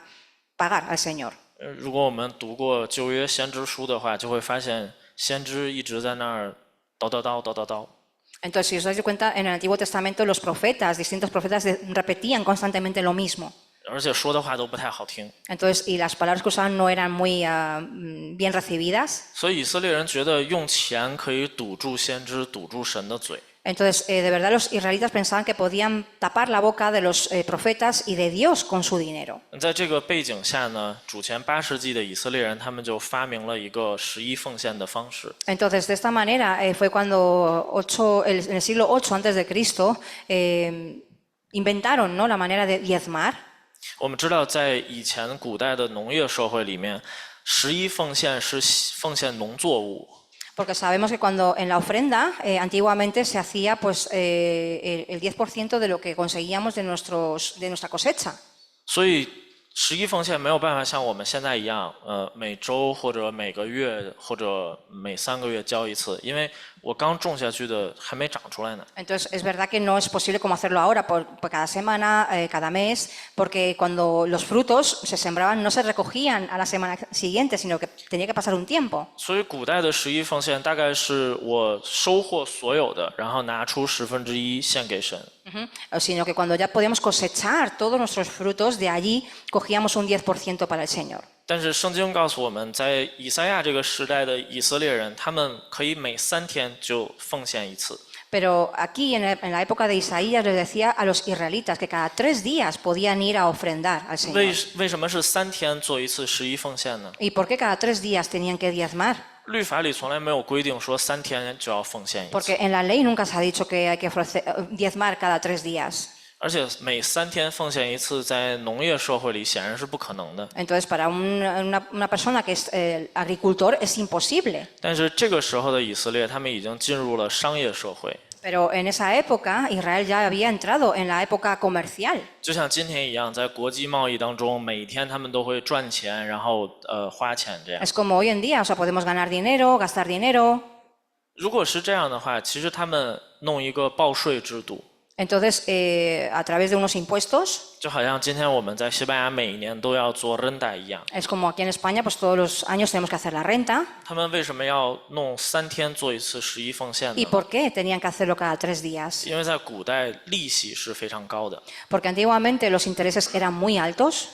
S2: pagar al Señor.
S1: 如果我们读过旧约先知书的话，就会发现先知一直在那儿叨叨叨叨叨叨。
S2: Entonces, si os dais cuenta, en el Antiguo Testamento los profetas, distintos profetas, repetían constantemente lo mismo.
S1: 而且说的话都不太好听，
S2: Entonces, y las palabras que usaban no eran muy bien recibidas.
S1: 所以以色列人觉得用钱可以堵住先知，堵住神的嘴。
S2: Entonces, de verdad los israelitas pensaban que podían tapar la boca de los profetas y de Dios con su dinero.
S1: 在这个背景下呢，主前8世纪的以色列人，他们就发明了一个11奉献的方式。
S2: Entonces, de esta manera fue cuando en el siglo 8 antes de Cristo inventaron, ¿no?, la manera de diezmar.
S1: 我们知道，在以前古代的农业社会里面，11奉献是奉献农作物。
S2: Porque sabemos que cuando en la ofrenda antiguamente se hacía pues, el 10% de lo que conseguíamos de nuestra cosecha.
S1: 所以11奉献没有办法像我们现在一样，每周或者每个月或者每3个月交一次，因为我刚种下去的还没长出来呢。
S2: Entonces es verdad que no es posible como hacerlo ahora por cada semana, cada mes, porque cuando los frutos se sembraban no se recogían a la semana siguiente, sino que tenía que pasar un tiempo.
S1: 所以古代的11奉献大概是我收获所有的，然后拿出1/10献给神。
S2: Sino que cuando ya podíamos cosechar todos nuestros frutos, de allí cogíamos un 10% para el Señor.
S1: 但是圣经告诉我们，在以赛亚这个时代的以色列人，他们可以每3天就奉献一次。
S2: Pero aquí, en la época de Isaías, les decía a los israelitas que cada 3 días podían ir a ofrendar al Señor.
S1: 为什么是3天做一次11奉献呢？
S2: ¿Y por qué cada 3 días tenían que diezmar?
S1: 律法里从来没有规定说3天就要奉献一次，
S2: Porque en la ley nunca se ha dicho que hay que diezmar cada 3 días.
S1: 而且每3天奉献一次，在农业社会里显然是不可能的。
S2: Entonces, para una persona que es agricultor es imposible.
S1: 但是这个时候的以色列，他们已经进入了商业社会，
S2: Pero en esa época, Israel ya había entrado en la época comercial.
S1: 就像今天一样，在国际贸易当中，每天他们都会赚钱，然后花钱这样。
S2: Es como hoy en día, o sea, podemos ganar dinero, gastar dinero.
S1: 如果是这样的话，其实他们弄一个报税制度，
S2: Entonces, a través de unos impuestos,
S1: 就好像今天我们在西班牙每一年都要做 renta 一样。
S2: es como aquí en España, pues todos los años tenemos que hacer la renta.
S1: 他们为什么要弄3天做一次11奉献
S2: ¿Y
S1: 呢？
S2: por qué tenían que hacerlo cada 3 días?
S1: 因为在古代利息是非常高的，
S2: Porque antiguamente los intereses eran muy altos.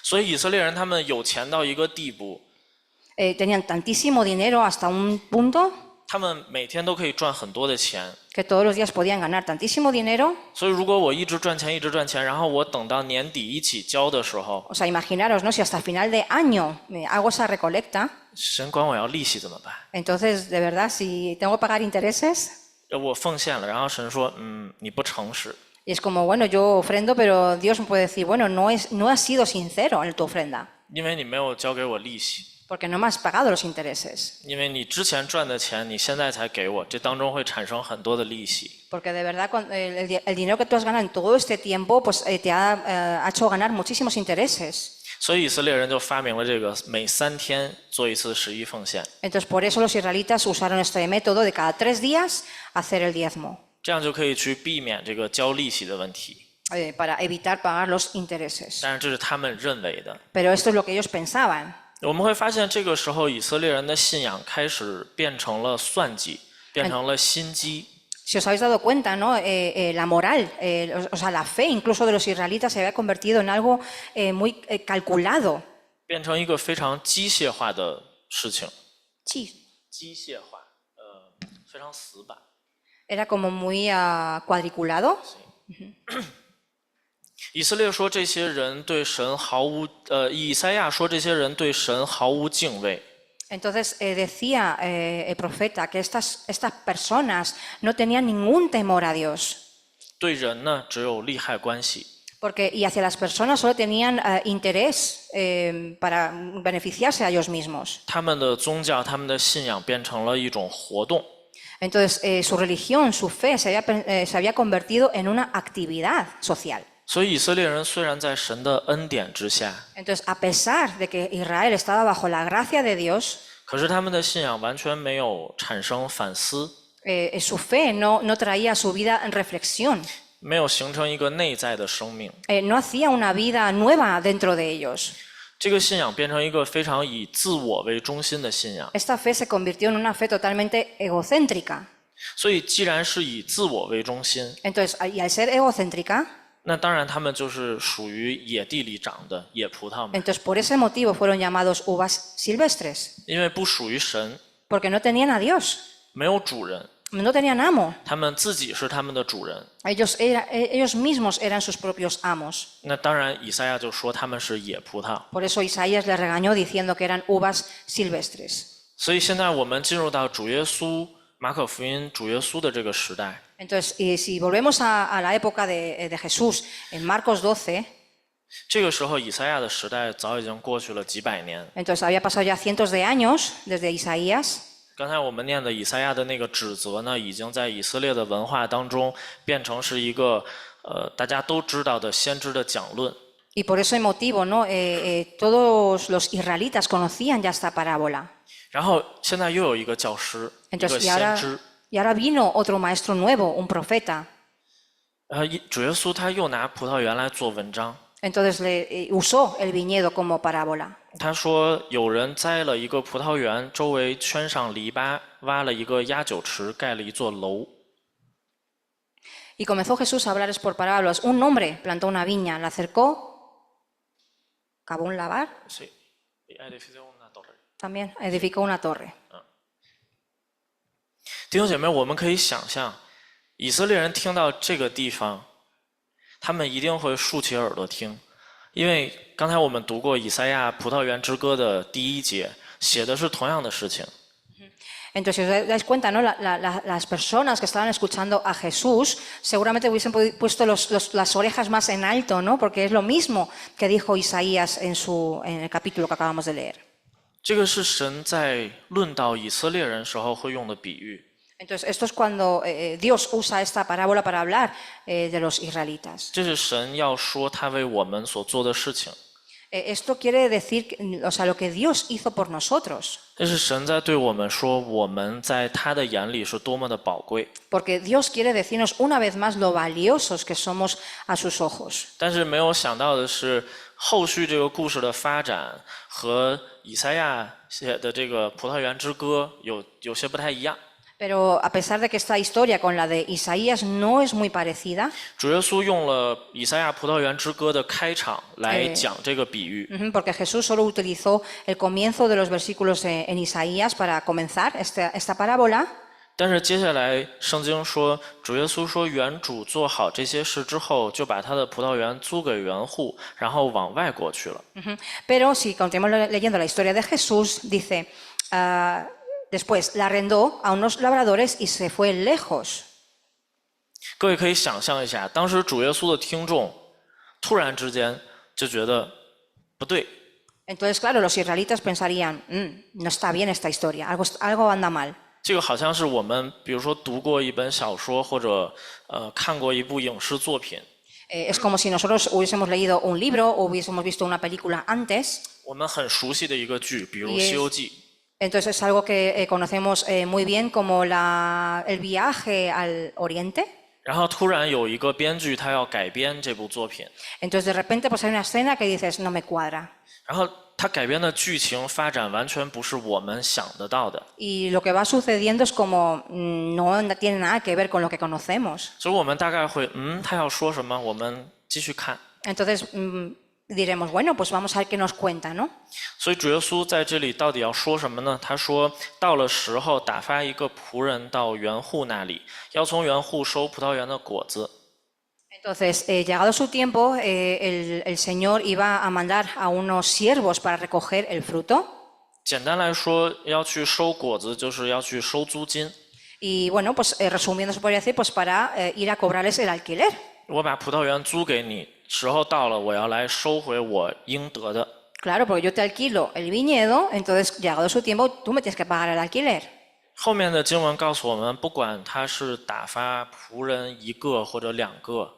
S1: 所以以色列人他们有钱到一个地步，
S2: tenían tantísimo dinero hasta un punto
S1: 他们每天都可以赚很多的钱，
S2: que todos los días podían ganar tantísimo dinero.
S1: 所以如果我一直赚钱，一直赚钱，然后我等到年底一起交的时候，
S2: O sea, imaginaros, ¿no? Si hasta final de año hago esa recolecta,
S1: 神管我要利息怎么办？
S2: entonces, de verdad, si tengo que pagar intereses,
S1: 我奉献了，然后神说，你不诚实，
S2: y es como, bueno, yo ofrendo, pero Dios me puede decir, bueno, no has sido sincero en tu ofrenda,
S1: 因为你没有交给我利息，
S2: porque no me has pagado los intereses.
S1: 因为你之前赚的钱，你现在才给我，这当中会产生很多的利息。
S2: Porque de verdad el dinero que tú has ganado en todo este tiempo pues, te ha hecho ganar muchísimos intereses.
S1: 所以以色列人就发明了这个每3天做一次11奉献，
S2: Entonces por eso los israelitas usaron este método de cada 3 días hacer el diezmo,
S1: 这样就可以去避免这个交利息的问题。
S2: para evitar pagar los intereses.
S1: 但是这是他们认为的。
S2: Pero esto es lo que ellos pensaban.
S1: 我们会发现，这个时候以色列人的信仰开始变成了算计，变成了心机。
S2: Si os habéis dado cuenta, ¿no? La moral, o sea, la fe incluso de los israelitas se había convertido en algo muy calculado.
S1: 变成一个非常机械化的事情。
S2: Sí,
S1: 机械化，非常死板。
S2: era como muy cuadriculado.
S1: 以色列说这些人对神毫无，以赛亚说这些人对神毫无敬畏。
S2: Entonces decía el profeta que estas personas no tenían ningún temor a Dios.
S1: 对人呢，只有利害关系。
S2: Y hacia las personas solo tenían interés para beneficiarse a ellos mismos.
S1: 他们的宗教、他们的信仰变成了一种活动。
S2: Entonces su religión, su fe se había convertido en una actividad social.
S1: 所以以色列人虽然在神的恩典之下，
S2: Entonces, a pesar de que Israel estaba bajo la gracia de Dios,
S1: 可是他们的信仰完全没有产生反思，
S2: su fe no traía a su vida en reflexión,
S1: 没有形成一个内在的生命。
S2: no hacía una vida nueva dentro de ellos.
S1: 这个信仰变成一个非常以自我为中心的信仰。
S2: Esta fe se convirtió en una fe totalmente egocéntrica.
S1: 所以，既然是以自我为中心，
S2: Entonces, y al ser egocéntrica,
S1: 那当然他们就是属于野地里长的野葡萄嘛，
S2: entonces por ese motivo fueron llamados uvas silvestres,
S1: 因为不属于神，
S2: porque no tenían a Dios,
S1: 没有主人，
S2: no tenían amo.
S1: 他们自己是他们的主人。
S2: Ellos mismos eran sus propios amos.
S1: 那当然，以赛亚就说他们是野葡萄。
S2: Por eso Isaías les regañó diciendo que eran uvas silvestres.
S1: 所以现在我们进入到主耶稣马可福音主耶稣的这个时代，
S2: Entonces, y si volvemos a la época de Jesús, en Marcos 12,
S1: 这个时候以赛亚的时代早已经过去了几百年。
S2: entonces había pasado ya cientos de años desde Isaías.
S1: 刚才我们念的以赛亚的那个指责呢，已经在以色列的文化当中变成是一个大家都知道的先知的讲论。
S2: Y por ese motivo, ¿no? Todos los israelitas conocían ya esta parábola.
S1: 然后现在又有一个教师，一个
S2: Entonces,
S1: 先知，
S2: y ahora vino otro maestro nuevo, un profeta.
S1: 主耶稣他又拿葡萄园来做文章。
S2: Entonces usó el viñedo como parábola.
S1: 他说，有人栽了一个葡萄园，周围圈上篱笆，挖了一个压酒池，盖了一座楼。
S2: Y comenzó Jesús a hablarles por parábolas. Un hombre plantó una viña, la cercó, cavó un lagar, también edificó una torre.
S1: 弟兄姐妹，我们可以想象，以色列人听到这个地方，他们一定会竖起耳朵听，因为刚才我们读过以赛亚葡萄园之歌的第1节，写的是同样的事情。
S2: Entonces, si os dais cuenta, ¿no? Las personas que estaban escuchando a Jesús seguramente hubiesen puesto las orejas más en alto, ¿no? Porque es lo mismo que dijo Isaías en el capítulo que acabamos de leer.
S1: 这个是神在论到以色列人时候会用的比喻。
S2: Entonces, esto es cuando Dios usa esta parábola para hablar de los israelitas.
S1: 这是神要说他为我们所做的事情。
S2: Esto quiere decir, o sea, lo que Dios hizo por nosotros.
S1: 这是神在对我们说，我们在他的眼里是多么的宝贵。
S2: Porque Dios quiere decirnos una vez más lo valiosos que somos a sus ojos.
S1: 但是没有想到的是，后续这个故事的发展和以赛亚写的这个葡萄园之歌有些不太一样。
S2: Pero a pesar de que esta historia con la de Isaías no es muy parecida,
S1: 主耶稣用了以赛亚葡萄园之歌的开场来讲这个比喻。
S2: porque Jesús solo utilizó el comienzo de los versículos en Isaías para comenzar esta parábola.
S1: 但是接下来圣经说，主耶稣说，园主做好这些事之后，就把他的葡萄园租给园户，然后往外国去了。
S2: Pero si continuamos leyendo la historia de Jesús, dice, después la arrendó a unos labradores y se fue lejos.
S1: 各位可以想象一下，当时主耶稣的听众突然之间就觉得不对。
S2: Entonces, claro, los israelitas pensarían, no está bien esta historia, algo anda mal.
S1: 这个好像是我们，比如说读过一本小说或者看过一部影视作品。
S2: Es como si nosotros hubiésemos leído un libro o hubiésemos visto una película antes.
S1: 我们很熟悉的一个剧，比如《西游记》。
S2: Entonces es algo que conocemos muy bien como el viaje al Oriente.
S1: 然后突然有一个编剧他要改编这部作品。
S2: Entonces de repente pues hay una escena que dices no me cuadra.
S1: 然后他改编的剧情发展完全不是我们想得到的。
S2: Y lo que va sucediendo es como no tiene nada que ver con lo que conocemos.
S1: 所以我们大概会，他要说什么？我们继续看。
S2: Entonces diremos, bueno, pues vamos a ver qué nos cuenta, ¿no?
S1: 所以主耶稣在这里到底要说什么呢？他说，到了时候，打发一个仆人到园户那里，要从园户收葡萄园的果子。
S2: Entonces, llegado su tiempo, el Señor iba a mandar a unos siervos para recoger el fruto.
S1: 简单来说，要去收果子，就是要去收租金。
S2: Y bueno, pues resumiendo se podría decir, pues para ir a cobrarles el alquiler.
S1: 我把葡萄园租给你，时候到了，我要来收回我应得的。
S2: Claro, porque yo te alquilo el viñedo, entonces llegado su tiempo tú me tienes que pagar el alquiler.
S1: 后面的经文告诉我们，不管他是打发仆人一个或者两个。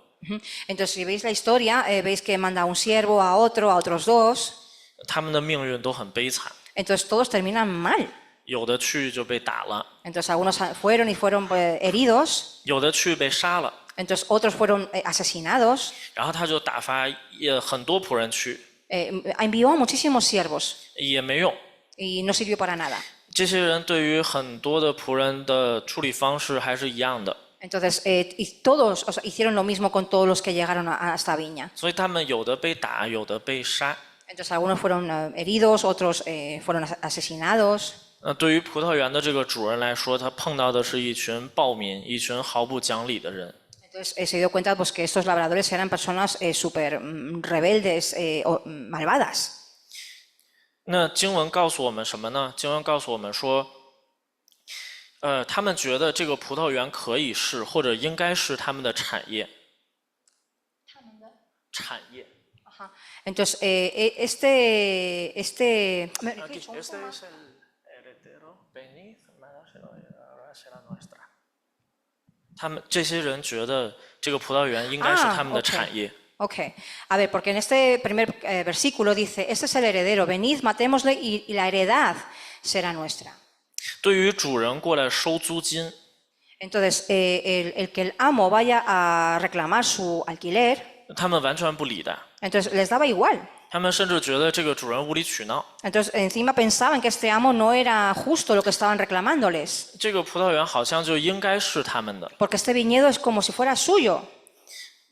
S2: Entonces, si veis la historia, veis que manda a un siervo, a otros dos.
S1: 他们的命运都很悲惨，
S2: Entonces todos terminan mal.
S1: 有的去就被打了，
S2: Entonces algunos fueron heridos,
S1: 有的去被杀了，
S2: entonces otros fueron asesinados.
S1: 然后他就打发很多仆人去，
S2: Envió a muchísimos siervos
S1: 也没用。
S2: y no sirvió para nada.
S1: 这些人对于很多的仆人的处理方式还是一样的，
S2: Entonces, y todos hicieron lo mismo con todos los que llegaron a esta viña.
S1: 所以他们有的被打，有的被杀。
S2: Entonces, algunos fueron heridos, otros fueron asesinados.
S1: 对于葡萄园的这个主人来说，他碰到的是一群暴民，一群毫不讲理的人。
S2: Entonces, se dio cuenta pues, que estos labradores eran personas súper rebeldes o malvadas.
S1: 那经文告诉我们什么呢？经文告诉我们说，他们觉得这个葡萄园可以是或者应该是他们的产业。产业。
S2: Entonces, este
S1: Este es el heredero, venid, ahora será nuestra. 他们这些人觉得这个葡萄园应该是他们的产业。
S2: Ok, a ver, porque en este primer versículo dice, este es el heredero, venid, matémosle y la heredad será nuestra.
S1: 对于主人过来收租金，
S2: Entonces, el que el amo vaya a reclamar su alquiler,
S1: 他们完全不理的，
S2: entonces les daba igual.
S1: 他们甚至觉得这个主人无理取闹。
S2: Entonces, encima pensaban que este amo no era justo lo que estaban reclamándoles,
S1: 这个葡萄园好像就应该是他们的。
S2: porque este viñedo es como si fuera suyo.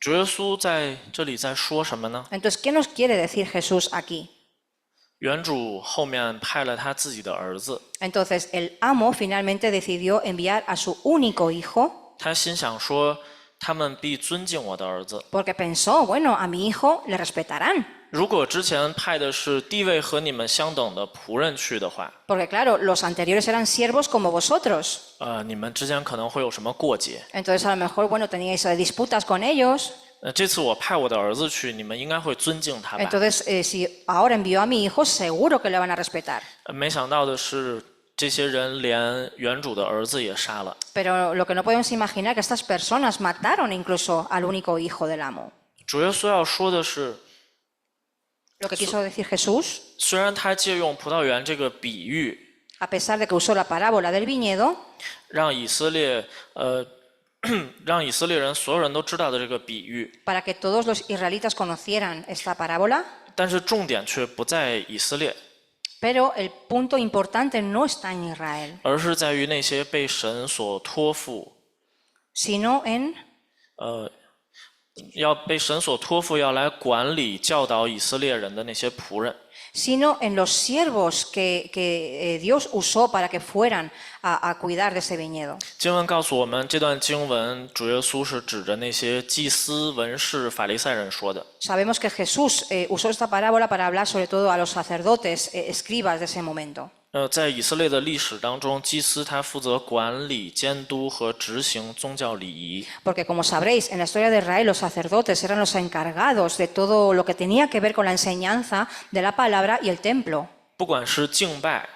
S1: 主耶稣在这里在说什么呢？
S2: Entonces, ¿qué nos quiere decir Jesús aquí?
S1: 园主后面派了他自己的儿子，
S2: Entonces, el amo finalmente decidió enviar a su único hijo,
S1: 他心想说，他们必尊敬我的儿子。
S2: porque pensó, bueno, a mi hijo le respetarán.
S1: 如果之前派的是地位和你们相等的仆人去的话，
S2: Porque claro, los anteriores eran siervos como vosotros.
S1: 你们之间可能会有什么过节？
S2: Entonces, a lo mejor, bueno, teníais disputas con ellos.
S1: 这次我派我的儿子去，你们应该会尊敬他吧？
S2: Entonces, si ahora envió a mi hijo, seguro que le van a respetar.
S1: 没想到的是，这些人连园主的儿子也杀了。
S2: Pero lo que no podemos imaginar que estas personas mataron incluso al único hijo del amo.
S1: 主耶稣要说的是，
S2: Lo que quiso decir Jesús,
S1: 虽然他借用葡萄园这个比喻，
S2: a pesar de que usó la parábola del viñedo,
S1: 让以色列让以色列人所有人都知道的这个比喻，
S2: para que todos los israelitas conocieran esta parábola,
S1: 但是重点却不在以色列。
S2: Pero el punto importante no está en Israel,
S1: 而是在于那些被神所托付，
S2: sino en
S1: 要被神所托付要来管理教导以色列人的那些仆人。
S2: los siervos que Dios usó para que fueran a cuidar de ese viñedo.
S1: 经文告诉我们，这段经文主耶稣是指着那些祭司、文士、法利赛人说的。
S2: Sabemos que Jesús usó esta parábola para hablar sobre todo a los sacerdotes, escribas de ese momento.
S1: 在以色列的历史当中，祭司他负责管理、监督和执行宗教礼仪。
S2: Porque como sabréis, en la historia de Israel los sacerdotes eran los encargados de todo lo que tenía que ver con la enseñanza de la palabra y el templo.
S1: 不管是敬拜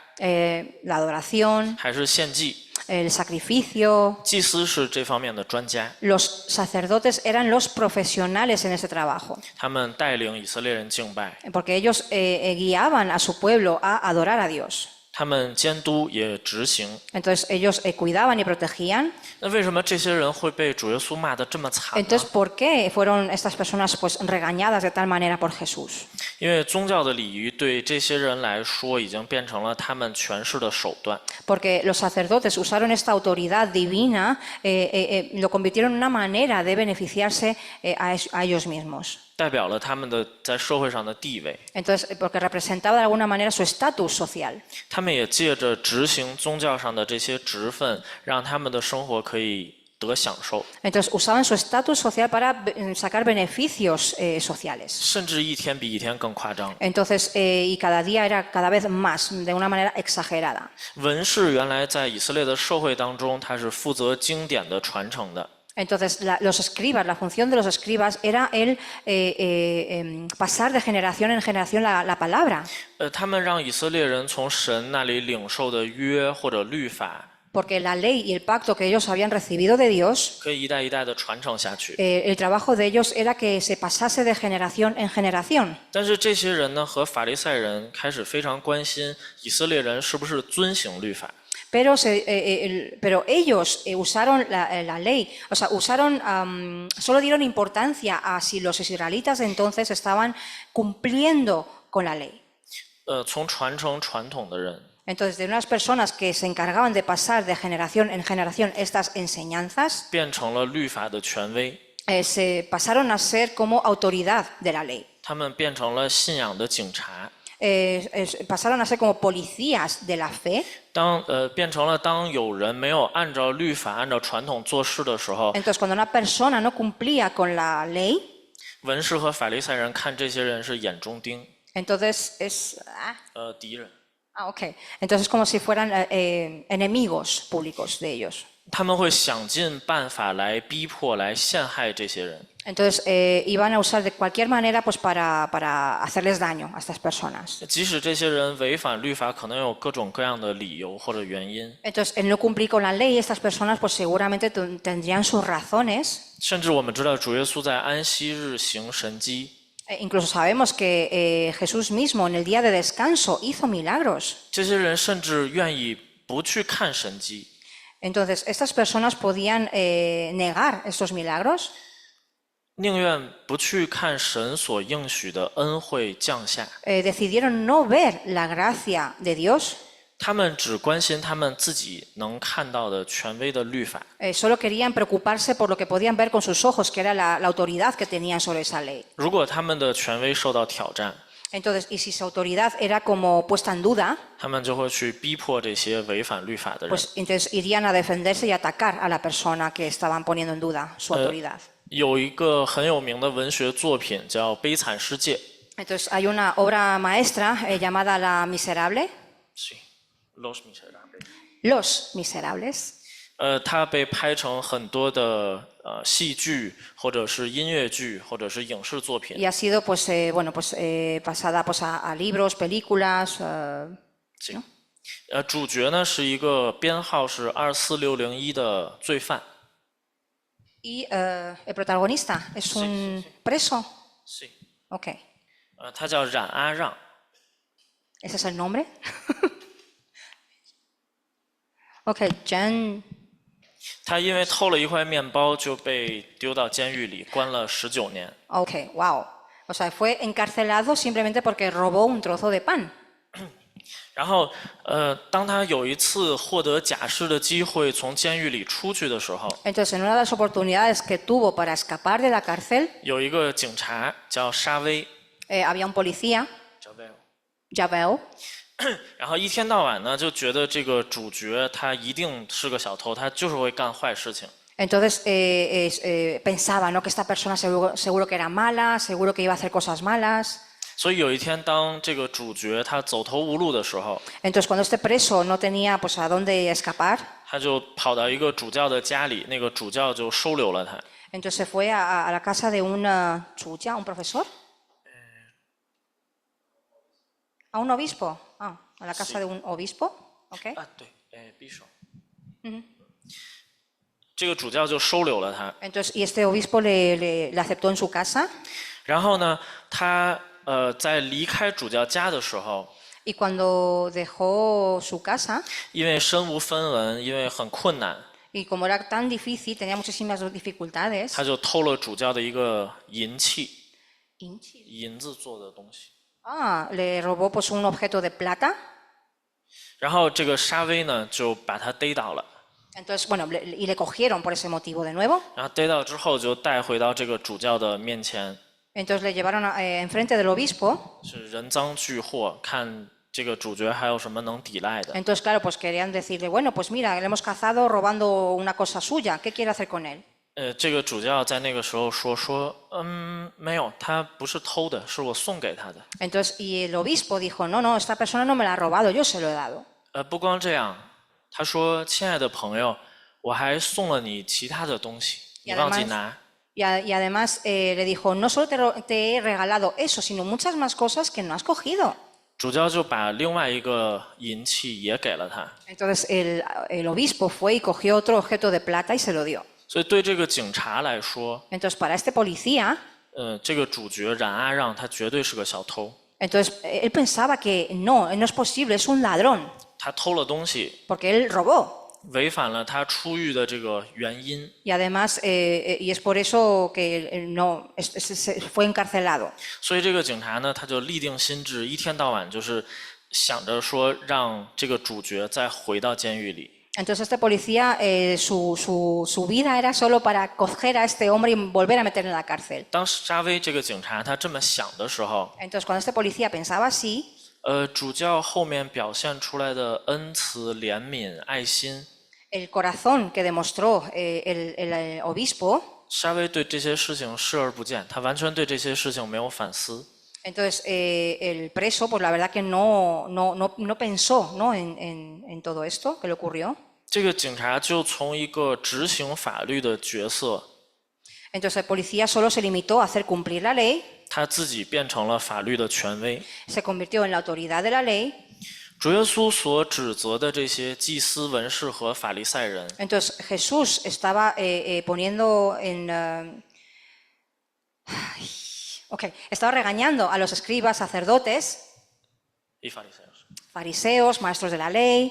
S2: La adoración,
S1: 还是献祭，
S2: el sacrificio.
S1: 祭司是这方面的专家，
S2: Los sacerdotes eran los profesionales en ese trabajo,
S1: 他们带领以色列人敬拜，
S2: porque ellos guiaban a su pueblo a adorar a Dios.
S1: 他们监督也执行。
S2: Entonces ellos cuidaban y protegían.
S1: 那为什么这些人会被主耶稣骂得这么惨呢？
S2: Entonces, ¿por qué fueron estas personas pues regañadas de tal manera por Jesús?
S1: 因为宗教的礼仪对这些人来说已经变成了他们权势的手段。
S2: Porque los sacerdotes usaron esta autoridad divina, lo convirtieron en una manera de beneficiarse a ellos mismos.
S1: 代表了他们的在社会上的地位，
S2: Entonces, porque representaba de alguna manera su estatus social.
S1: 他们也借着执行宗教上的这些职分，让他们的生活可以得享受，
S2: Entonces, usaban su estatus social para sacar beneficios sociales.
S1: 甚至一天比一天更夸张。
S2: Entonces, y cada día era cada vez más, de una manera exagerada.
S1: 文士原来在以色列的社会当中，他是负责经典的传承的。
S2: Entonces, los escribas, la función de los escribas era el pasar de generación en generación la palabra.
S1: 他们让以色列人从神那里领受的约或者律法，
S2: Porque la ley y el pacto que ellos habían recibido de Dios,
S1: 可以一代一代的传承下去。
S2: el trabajo de ellos era que se pasase de generación en generación.
S1: 但是这些人呢，和法利赛人开始非常关心以色列人是不是遵行律法。
S2: Pero ellos usaron la ley, o sea, solo dieron importancia a si los israelitas entonces estaban cumpliendo con la ley.
S1: 从传承传统的人，
S2: Entonces, de unas personas que se encargaban de pasar de generación en generación estas enseñanzas,
S1: 变成了律法的权威，
S2: se pasaron a ser como autoridad de la ley.
S1: 他们变成了信仰的警察。
S2: Pasaron a ser como policías de la fe.
S1: 变成了当有人没有按照律法、按照传统做事的时候，
S2: Entonces, cuando una persona no cumplía con la ley,
S1: 文士和法利赛人看这些人是眼中钉，
S2: entonces es...
S1: 敌人。
S2: ok. Entonces, como si fueran enemigos públicos de ellos.
S1: 他们会想尽办法来逼迫、来陷害这些人。
S2: Entonces, iban a usar de cualquier manera pues para hacerles daño a estas personas.
S1: 即使这些人违反律法，可能有各种各样的理由或者原因，
S2: Entonces, el no cumplir con la ley, estas personas pues seguramente tendrían sus razones.
S1: 甚至我们知道主耶稣在安息日行神迹，
S2: Incluso sabemos que Jesús mismo en el día de descanso hizo milagros.
S1: 这些人甚至愿意不去看神迹，
S2: Entonces, estas personas podían negar estos milagros,
S1: 宁愿不去看神所应许的恩惠降下。
S2: decidieron no ver la gracia de Dios,
S1: 他们只关心他们自己能看到的权威的律法。
S2: solo querían preocuparse por lo que podían ver con sus ojos, que era la autoridad que tenían sobre esa ley.
S1: 如果他们的权威受到挑战，
S2: Entonces, y si su autoridad era como puesta en duda,
S1: 他们就会去逼迫这些违反律法的人。
S2: pues entonces irían a defenderse y atacar a la persona que estaban poniendo en duda su autoridad.
S1: 有一个很有名的文学作品叫《悲惨世界》。
S2: Entonces, hay una obra maestra llamada La Miserable,
S1: Sí, Los Miserables.
S2: Los Miserables.
S1: 它被拍成很多的戏剧，或者是音乐剧，或者是影视作品。
S2: Y ha sido pues, pasada pues, a libros, películas.
S1: 行，主角呢是一个编号是24601的罪犯。
S2: Y el protagonista es un preso.
S1: Sí.
S2: Ok.
S1: 他叫冉阿让。
S2: ¿Ese es el nombre? Ok, Jan.
S1: 他因为偷了一块面包就被丢到监狱里，关了19年。
S2: Ok, wow. O sea, fue encarcelado simplemente porque robó un trozo de pan.
S1: 然后，当他有一次获得假释的机会从监狱里出去的时候，
S2: Entonces, en una de las oportunidades que tuvo para escapar de la cárcel,
S1: 有一个警察叫沙威，
S2: había un policía, Javel,
S1: 然后一天到晚呢就觉得这个主角他一定是个小偷，他就是会干坏事情。
S2: entonces pensaba, ¿no?, que esta persona seguro que era mala, seguro que iba a hacer cosas malas.
S1: 所以有一天，当这个主角他走投无路的时候，
S2: Entonces, cuando este preso no tenía pues a dónde escapar,
S1: 他就跑到一个主教的家里，那个主教就收留了他。
S2: entonces se fue a la casa de un chuya, un profesor, a un obispo, a la casa de un obispo, ¿ok?
S1: 啊，对，匕首。这个主教就收留了他。
S2: Entonces, y este obispo le aceptó en su casa.
S1: 然后呢，他在离开主教家的时候，
S2: Y cuando dejó su casa,
S1: 因为身无分文，因为很困难，
S2: y como era tan difícil, tenía muchísimas dificultades,
S1: 他就偷了主教的一个银器，
S2: Inchi.
S1: 银子做的东西。
S2: Le robó pues un objeto de plata.
S1: 然后这个沙威呢就把他逮到了，
S2: Entonces, bueno, y le cogieron por ese motivo de nuevo.
S1: 然后逮到之后就带回到这个主教的面前，
S2: Entonces le llevaron enfrente del obispo.
S1: 是人赃俱获，看这个主角还有什么能抵赖的。
S2: Entonces, claro, pues querían decirle, bueno, pues mira, le hemos cazado robando una cosa suya. ¿Qué quiere hacer con él?
S1: 这个主教在那个时候说，没有，他不是偷的，是我送给他的。
S2: Entonces, y el obispo dijo, no, no, esta persona no me la ha robado, yo se lo he dado.
S1: 不光这样，他说，亲爱的朋友，我还送了你其他的东西，你忘记拿。
S2: Y además le dijo, no solo te he regalado eso, sino muchas más cosas que no has cogido.
S1: 主教就把另外一个银器也给了他。
S2: Entonces el obispo fue y cogió otro objeto de plata y se lo dio.
S1: 所以对这个警察来说，
S2: Entonces para este policía,
S1: 这个主角冉阿让他绝对是个小偷，
S2: entonces él pensaba que no es posible, es un ladrón,
S1: 他偷了东西，
S2: porque él robó.
S1: 违反了他出狱的这个原因。
S2: Y además, y es por eso que no fue encarcelado.
S1: 所以这个警察呢，他就立定心志，一天到晚就是想着说让这个主角再回到监狱里。
S2: Entonces este policía, su vida era solo para coger a este hombre y volver a meterle en la cárcel.
S1: 当沙威这个警察他这么想的时候，
S2: Entonces cuando este policía pensaba así,
S1: 主教后面表现出来的恩慈、怜悯、爱心，
S2: el corazón que demostró el obispo,
S1: 沙威对这些事情视而不见，他完全对这些事情没有反思。
S2: entonces el preso, pues la verdad que no pensó, ¿no?, en todo esto que le ocurrió.
S1: 这个警察就从一个执行法律的角色，
S2: Entonces el policía solo se limitó a hacer cumplir la ley,
S1: 他自己变成了法律的权威。
S2: se convirtió en la autoridad de la ley.
S1: 主耶稣所指责的这些祭司、文士和法利赛人，
S2: Entonces Jesús estaba poniendo estaba regañando a los escribas, sacerdotes,
S1: 法利赛人
S2: fariseos, maestros de la ley.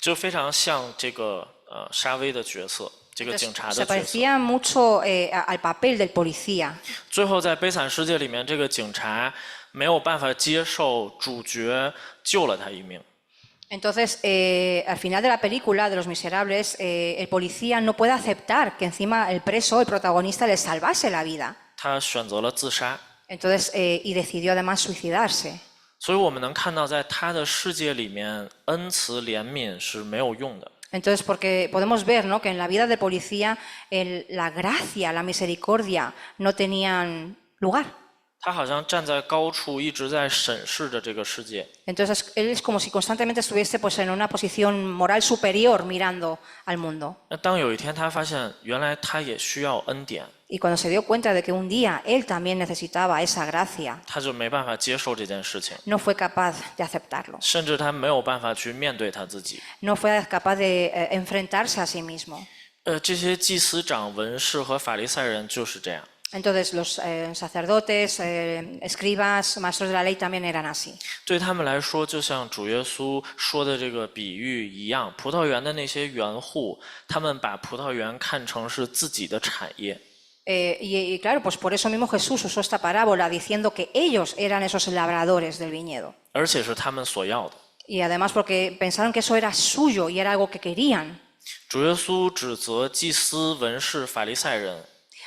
S1: 就非常像这个沙威的角色，这个
S2: Entonces,
S1: 警察
S2: se
S1: 的角色。
S2: parecía mucho al papel del policía.
S1: 最后在悲惨世界里面，这个警察没有办法接受主角救了他一命，
S2: Entonces, al final de la película de Los Miserables, el policía no puede aceptar que encima el preso, el protagonista, le salvase la vida.
S1: 他选择了自杀。
S2: Entonces, y decidió además suicidarse.
S1: 所以我们能看到，在他的世界里面，恩慈、怜悯是没有用的。
S2: Entonces, porque podemos ver, ¿no?, que en la vida del policía la gracia, la misericordia no tenían lugar.
S1: 他好像站在高处，一直在审视着这个世界。
S2: Entonces, él es como si constantemente estuviese pues, en una posición moral superior mirando al mundo.
S1: 那当有一天他发现，原来他也需要恩典，
S2: Y cuando se dio cuenta de que un día él también necesitaba esa gracia,
S1: 他就没办法接受这件事情，
S2: no fue capaz de aceptarlo.
S1: 甚至他没有办法去面对他自己。
S2: No fue capaz de enfrentarse a sí mismo.
S1: 这些祭司长、文士和法利赛人就是这样。
S2: Entonces los sacerdotes, escribas, maestros de la ley también eran así.
S1: 对他们来说，就像主耶稣说的这个比喻一样，葡萄园的那些园户，他们把葡萄园看成是自己的产业。
S2: Y claro, pues por eso mismo Jesús usó esta parábola diciendo que ellos eran esos labradores del viñedo.
S1: 而且是他们所要的。
S2: Y además porque pensaron que eso era suyo y era algo que querían.
S1: 主耶稣指责祭司、文士、法利赛人，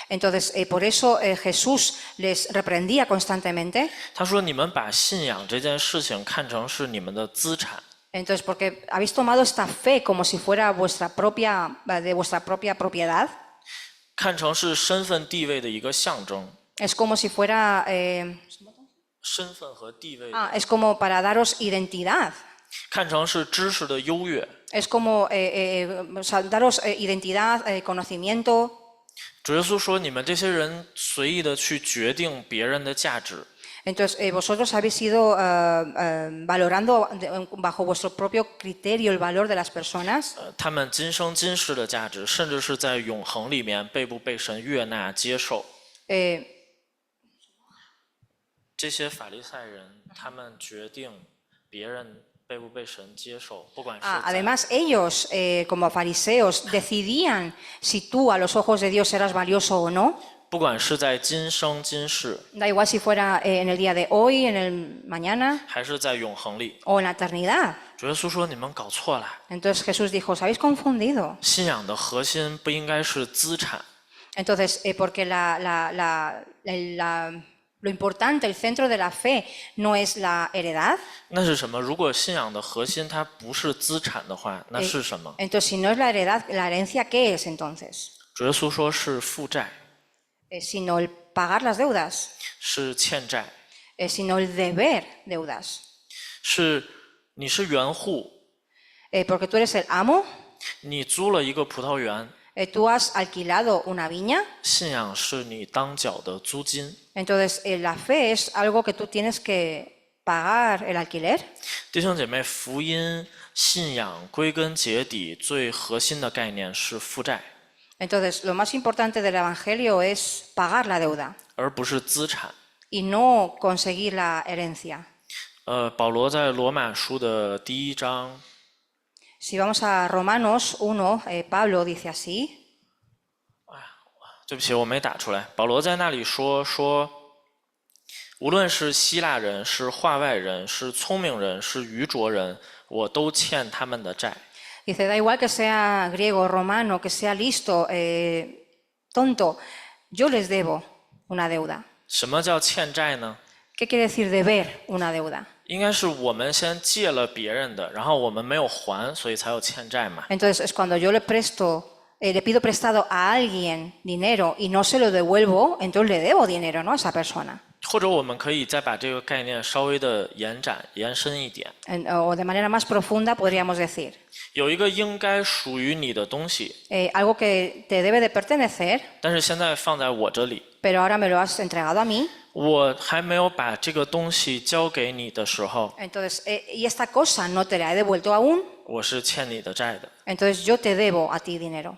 S2: Entonces, por eso Jesús les reprendía constantemente.
S1: 他说：“你们把信仰这件事情看成是你们的资产，
S2: Entonces, porque habéis tomado esta fe como si fuera de vuestra propia propiedad.
S1: 看成是身份地位的一个象征。
S2: Es como si fuera...
S1: 身份和地位，
S2: es como para daros identidad.
S1: 看成是知识的优越。
S2: Es como o sea, daros identidad, conocimiento.
S1: 主耶稣说：“你们这些人随意的去决定别人的价值，
S2: Entonces, vosotros habéis ido valorando bajo vuestro propio criterio el valor de las personas.
S1: 他们今生今世的价值，甚至是在永恒里面被不被神悦纳接受。 这些法利赛人，他们决定别人被不被神接受，不管是在
S2: Además, ellos, como fariseos, decidían si tú a los ojos de Dios eras valioso o no.
S1: 不管是在今生今世，
S2: Da igual si fuera en el día de hoy, en el mañana
S1: 还是在永恒里。
S2: o en la eternidad.
S1: 主耶稣说：“你们搞错了，
S2: Entonces Jesús dijo, os habéis confundido.
S1: 信仰的核心不应该是资产，
S2: Entonces, porque lo importante, el centro de la fe, no es la heredad.
S1: 那是什么？如果信仰的核心它不是资产的话，那是什么？
S2: Entonces, si no es la heredad, ¿la herencia qué es entonces?
S1: 主耶稣说是负债，
S2: Sino el pagar las deudas,
S1: 是欠债，
S2: sino el deber deudas.
S1: 是你是园户，
S2: Porque tú eres el amo,
S1: 你租了一个葡萄园，
S2: tú has alquilado una viña,
S1: 信仰是你当缴的租金。
S2: entonces la fe es algo que tú tienes que pagar el alquiler.
S1: 弟兄姐妹，福音信仰归根结底最核心的概念是负债，
S2: Entonces, lo más importante del Evangelio es pagar la deuda
S1: 而不是资产。
S2: y no conseguir la herencia.
S1: 保罗在罗马书的第1章，
S2: Si vamos a Romanos 1, Pablo dice así.
S1: 对不起，我没打出来。保罗在那里说，无论是希腊人，是化外人，是聪明人，是愚拙人，我都欠他们的债。
S2: Dice, da igual que sea griego, romano, que sea listo, tonto, yo les debo una deuda.
S1: 什么叫欠债呢？
S2: ¿Qué quiere decir deber una deuda?
S1: 应该是我们先借了别人的，然后我们没有还，所以才有欠债嘛。
S2: Entonces, es cuando yo le pido prestado a alguien dinero y no se lo devuelvo, entonces le debo dinero, ¿no? A esa persona.
S1: 或者我们可以再把这个概念稍微的延伸一点，
S2: O de manera más profunda podríamos decir,
S1: 有一个应该属于你的东西，
S2: algo que te debe de pertenecer,
S1: 但是现在放在我这里，
S2: pero ahora me lo has entregado a mí.
S1: 我还没有把这个东西交给你的时候，
S2: Entonces, y esta cosa no te la he devuelto aún,
S1: 我是欠你的债的。
S2: entonces yo te debo a ti dinero.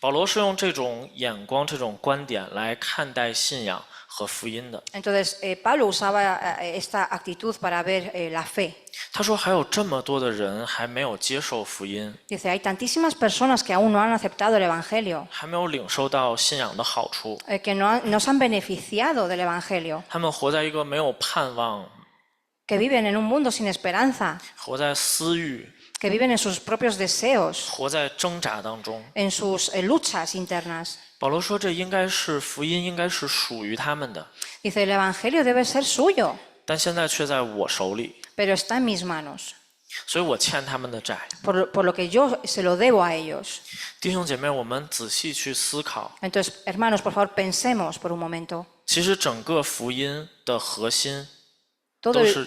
S1: 保罗是用这种眼光、这种观点来看待信仰和福音的。
S2: Entonces, Pablo usaba esta actitud para ver la fe.
S1: 他说还有这么多的人还没有接受福音，
S2: Dice, hay tantísimas personas que aún no han aceptado el Evangelio,
S1: 还没有领受到信仰的好处，
S2: que no se han beneficiado del Evangelio,
S1: 他们活在一个没有盼望、
S2: que viven en un mundo sin esperanza,
S1: 活在私欲、
S2: que viven en sus propios deseos,
S1: 活在挣扎当中。
S2: en sus luchas internas.
S1: 保罗说，这应该是福音，应该是属于他们的，
S2: Dice, el Evangelio debe ser suyo,
S1: 但现在却在我手里，
S2: pero está en mis manos,
S1: 所以我欠他们的债。
S2: por lo que yo se lo debo a ellos.
S1: 弟兄姐妹，我们仔细去思考，
S2: Entonces, hermanos, por favor, pensemos por un momento.
S1: 其实整个福音的核心
S2: Todo
S1: Entonces-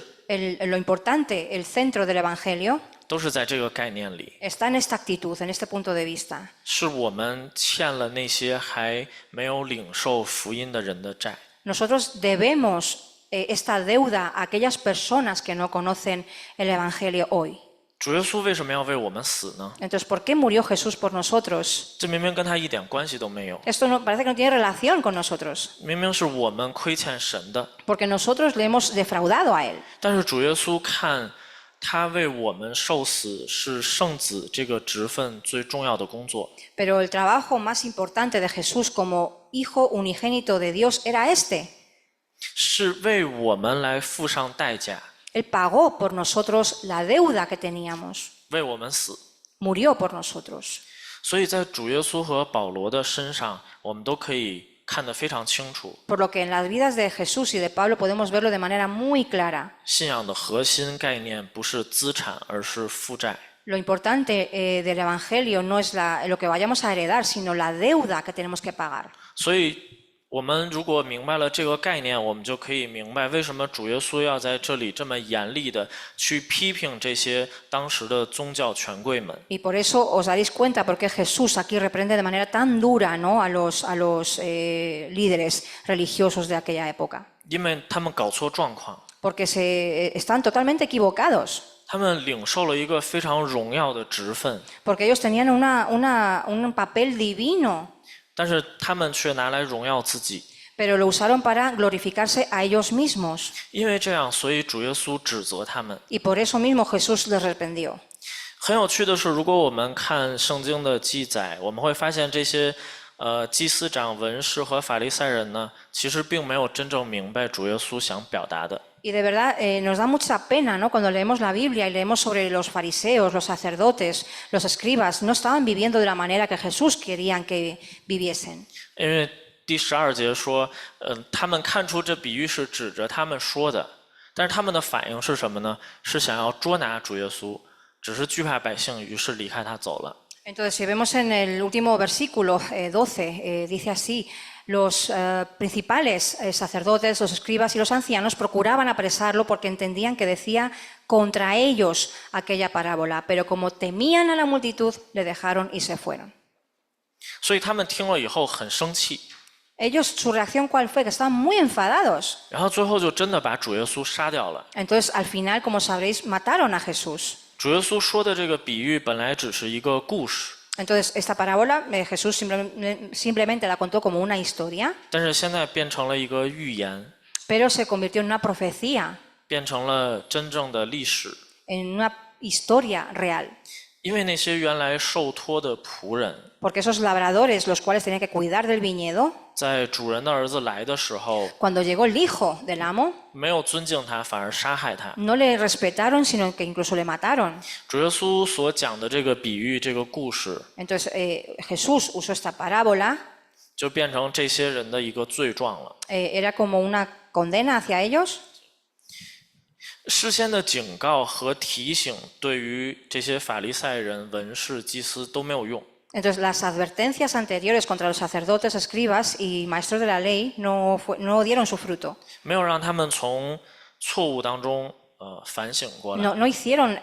S2: lo importante, el centro del Evangelio,
S1: 都是在这个概念里，
S2: está en esta actitud, en este punto de vista.
S1: 是我们欠了那些还没有领受福音的人的债。
S2: Nosotros debemos esta deuda a aquellas personas que no conocen el Evangelio hoy.
S1: 主耶稣为什么要为我们死呢？
S2: Entonces, ¿por qué murió Jesús por nosotros?
S1: 这明明跟他一点关系都没有，
S2: Esto parece que no tiene relación con nosotros,
S1: 明明是我们亏欠神的。
S2: porque nosotros le hemos defraudado a Él.
S1: 但是主耶稣看他为我们受死是圣子这个职分最重要的工作，
S2: Pero el trabajo más importante de Jesús como Hijo unigénito de Dios era este,
S1: 是为我们来付上代价，
S2: Él pagó por nosotros la deuda que teníamos,
S1: 为我们死。
S2: murió por nosotros.
S1: 所以在主耶稣和保罗的身上，我们都可以看得非常清楚。
S2: Por lo que en las vidas de Jesús y de Pablo podemos verlo de manera muy clara.
S1: 信仰的核心概念不是资产，而是负债。
S2: Lo importante del Evangelio no es lo que vayamos a heredar, sino la deuda que tenemos que pagar.
S1: 所以，我们如果明白了这个概念，我们就可以明白为什么主耶稣要在这里这么严厉的去批评这些当时的宗教权贵们。
S2: Y por eso os daréis cuenta por qué Jesús aquí reprende de manera tan dura, ¿no?, a los líderes religiosos de aquella época.
S1: 因为他们搞错状况，
S2: Porque están totalmente equivocados.
S1: 他们领受了一个非常荣耀的职分，
S2: Porque ellos tenían un papel divino,
S1: 但是他们却拿来荣耀自己。
S2: pero lo usaron para glorificarse a ellos mismos.
S1: 因为这样，所以主耶稣指责他们。
S2: Y por eso mismo Jesús les reprendió.
S1: 很有趣的是，如果我们看圣经的记载，我们会发现这些祭司长、文士和法利赛人呢，其实并没有真正明白主耶稣想表达的。
S2: Y de verdad nos da mucha pena, ¿no?, cuando leemos la Biblia y leemos sobre los fariseos, los sacerdotes, los escribas, no estaban viviendo de la manera que Jesús quería que viviesen.
S1: 因为第12节说，他们看出这比喻是指着他们说的，但是他们的反应是什么呢？是想要捉拿主耶稣，只是惧怕百姓，于是离开他走了。
S2: Entonces, si vemos en el último versículo 12, dice así: los principales sacerdotes, los escribas y los ancianos procuraban apresarlo porque entendían que decía contra ellos aquella parábola, pero como temían a la multitud, le dejaron y se fueron.
S1: 所以他们听了以后很生气，
S2: Ellos, su reacción ¿cuál fue? Que estaban muy enfadados.
S1: 然后最后就真的把主耶稣杀掉了。
S2: Entonces, al final, como sabréis, mataron a Jesús.
S1: 主耶稣说的这个比喻本来只是一个故事，
S2: Entonces, esta parábola Jesús simplemente la contó como una historia,
S1: 但是现在变成了一个预言，
S2: pero se convirtió en una profecía,
S1: 变成了真正的历史。
S2: en una historia real.
S1: 因为那些原来受托的仆人，
S2: Porque esos labradores, los cuales tenían que cuidar del viñedo,
S1: 在主人的儿子来的时候，
S2: cuando llegó el hijo del amo,
S1: 没有尊敬他，反而杀害他。
S2: no le respetaron, sino que incluso le mataron.
S1: 主耶稣所讲的这个比喻，这个故事，
S2: Entonces, Jesús usó esta parábola,
S1: 就变成这些人的一个罪状了。
S2: era como una condena hacia ellos.
S1: 事先的警告和提醒对于这些法利赛人、文士、祭司都没有用。
S2: Entonces, las advertencias anteriores contra los sacerdotes, escribas y maestros de la ley no dieron su fruto.
S1: 没有让他们从错误当中反省过来。
S2: No hicieron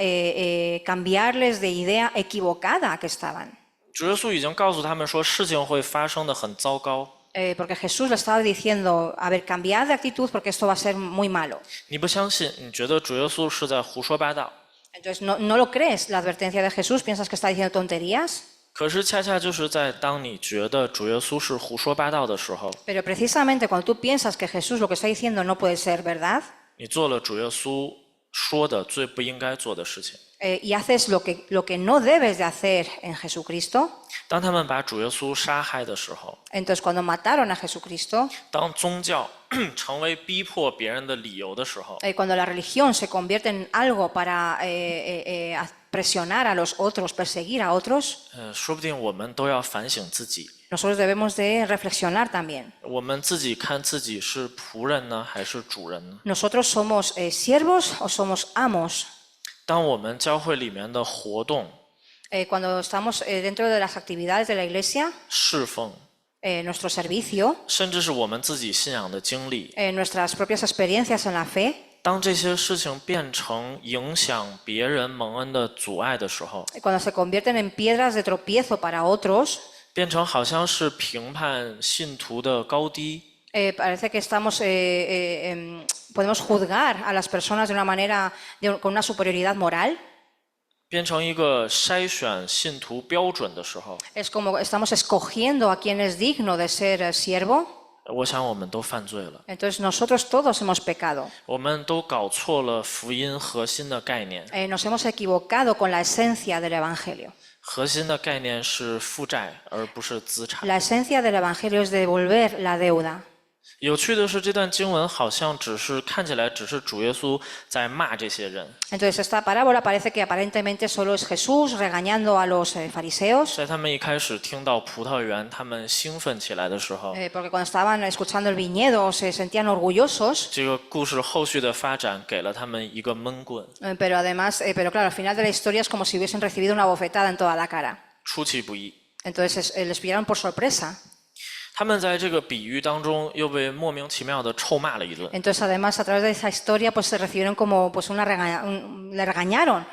S2: cambiarles de idea equivocada que estaban.
S1: 主耶稣已经告诉他们说，事情会发生的很糟糕。
S2: Porque Jesús le estaba diciendo: a ver, cambiad de actitud porque esto va a ser muy malo.
S1: 你不相信，你觉得主耶稣是在胡说八道。
S2: Entonces, no lo crees, la advertencia de Jesús, piensas que está diciendo tonterías.
S1: 可是恰恰就是在当你觉得主耶稣是胡说八道的时候，
S2: Pero precisamente cuando tú piensas que Jesús lo que está diciendo no puede ser verdad,
S1: 你做了主耶稣说的最不应该做的事情。
S2: y haces lo que no debes de hacer en Jesucristo,
S1: 当他们把主耶稣杀害的时候，
S2: entonces cuando mataron a Jesucristo,
S1: 当宗教成为逼迫别人的理由的时候，
S2: cuando la religión se convierte en algo para presionar a los otros, perseguir a otros,
S1: 说不定我们都要反省自己，
S2: nosotros debemos de reflexionar también.
S1: 我们自己看自己是仆人呢，还是主人呢？
S2: ¿Nosotros somos siervos o somos amos?
S1: 当我们教会里面的活动、
S2: Cuando estamos dentro de las actividades de la iglesia,
S1: 侍奉，
S2: nuestro servicio,
S1: 甚至是我们自己信仰的经历，
S2: nuestras propias experiencias en la fe,
S1: 当这些事情变成影响别人蒙恩的阻碍的时候，
S2: cuando se convierten en piedras de tropiezo para otros,
S1: 变成好像是评判信徒的高低，
S2: parece que estamos, podemos juzgar a las personas de una manera, con una superioridad moral.
S1: 变成一个筛选信徒标准的时候，
S2: Es como estamos escogiendo a quién es digno de ser siervo.
S1: 我想我们都犯罪了，
S2: Entonces nosotros todos hemos pecado.
S1: 我们都搞错了福音核心的概念。
S2: Nos hemos equivocado con la esencia del Evangelio.
S1: 核心的概念是负债，而不是资产。
S2: La esencia del Evangelio es devolver la deuda.
S1: 有趣的是，这段经文好像看起来只是主耶稣在骂这些人。
S2: Entonces esta parábola parece que aparentemente solo es Jesús regañando a los fariseos.
S1: 在他们一开始听到葡萄园，他们兴奋起来的时候，
S2: Porque cuando estaban escuchando el viñedo se sentían orgullosos.
S1: 这个故事后续的发展给了他们一个闷棍，
S2: Pero además, pero claro, al final de la historia es como si hubiesen recibido una bofetada en toda la cara.
S1: 出其不意。
S2: Entonces les pillaron por sorpresa.
S1: 他们在这个比喻当中又被莫名其妙的臭骂了一顿。
S2: Entonces además a través de esa historia pues se recibieron como pues le regañaron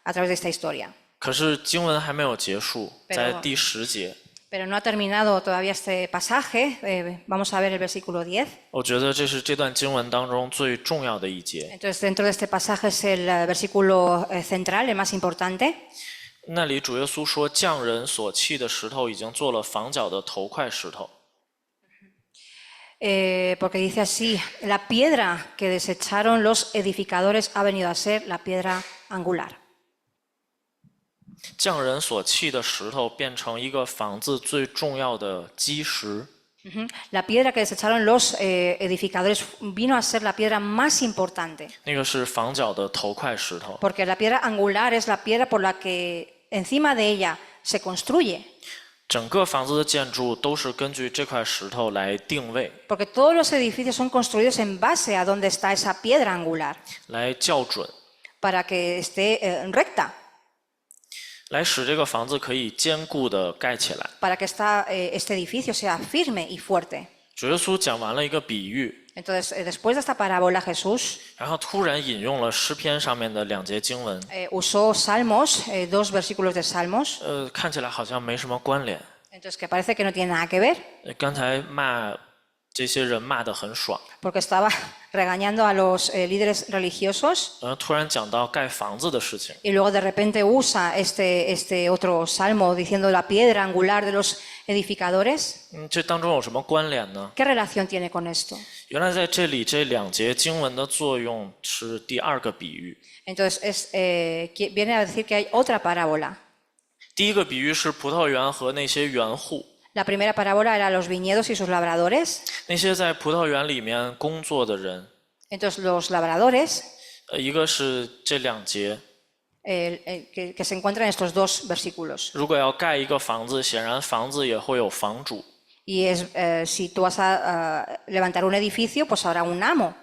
S2: a través de esta historia.
S1: 可是经文还没有结束，在第10节，
S2: Pero no ha terminado todavía este pasaje. Vamos a ver el versículo 10.
S1: 我觉得这是这段经文当中最重要的一节。
S2: Entonces dentro de este pasaje es el versículo central, el más importante.
S1: 那里主耶稣说，匠人所弃的石头已经做了房角的头块石头。
S2: Porque dice así, la piedra que desecharon los edificadores ha venido a ser la piedra angular.
S1: 匠人所弃的石头变成一个房子最重要的基石。
S2: La piedra que desecharon los edificadores vino a ser la piedra más importante.
S1: 那个是房角的头块石头。
S2: Porque la piedra angular es la piedra por la que encima de ella se construye.
S1: 整个房子的建筑都是根据这块石头来定位，
S2: Porque todos los edificios son construidos en base a dónde está esa piedra angular,
S1: 来校准，
S2: para que esté recta,
S1: 来使这个房子可以坚固的盖起来。
S2: para que este edificio sea firme y fuerte.
S1: 主耶稣讲完了一个比喻，
S2: Entonces, después de esta parábola, Jesús
S1: 然后突然引用了诗篇上面的2节经文，
S2: usó Salmos, 2 versículos de Salmos,
S1: 看起来好像没什么关联。
S2: entonces que parece que no tiene nada que ver,
S1: 刚才骂这些人骂得很爽，
S2: porque estaba regañando a los líderes religiosos
S1: 然后突然讲到盖房子的事情，
S2: y luego de repente usa este otro salmo diciendo la piedra angular de los edificadores.
S1: 这当中有什么关联呢？
S2: ¿Qué relación tiene con esto?
S1: 原来在这里这2节经文的作用是第2个比喻。
S2: Entonces, viene a decir que hay otra parábola.
S1: 第一个比喻是葡萄园和那些园户，
S2: La primera parábola era los viñedos y sus labradores.
S1: 那些在葡萄园里面工作的人。
S2: Entonces, los labradores,
S1: 一个是这2节，
S2: que se encuentran en estos 2 versículos.
S1: 如果要盖一个房子，显然房子也会有房主，
S2: Y es, si tú vas a levantar un edificio, pues habrá un amo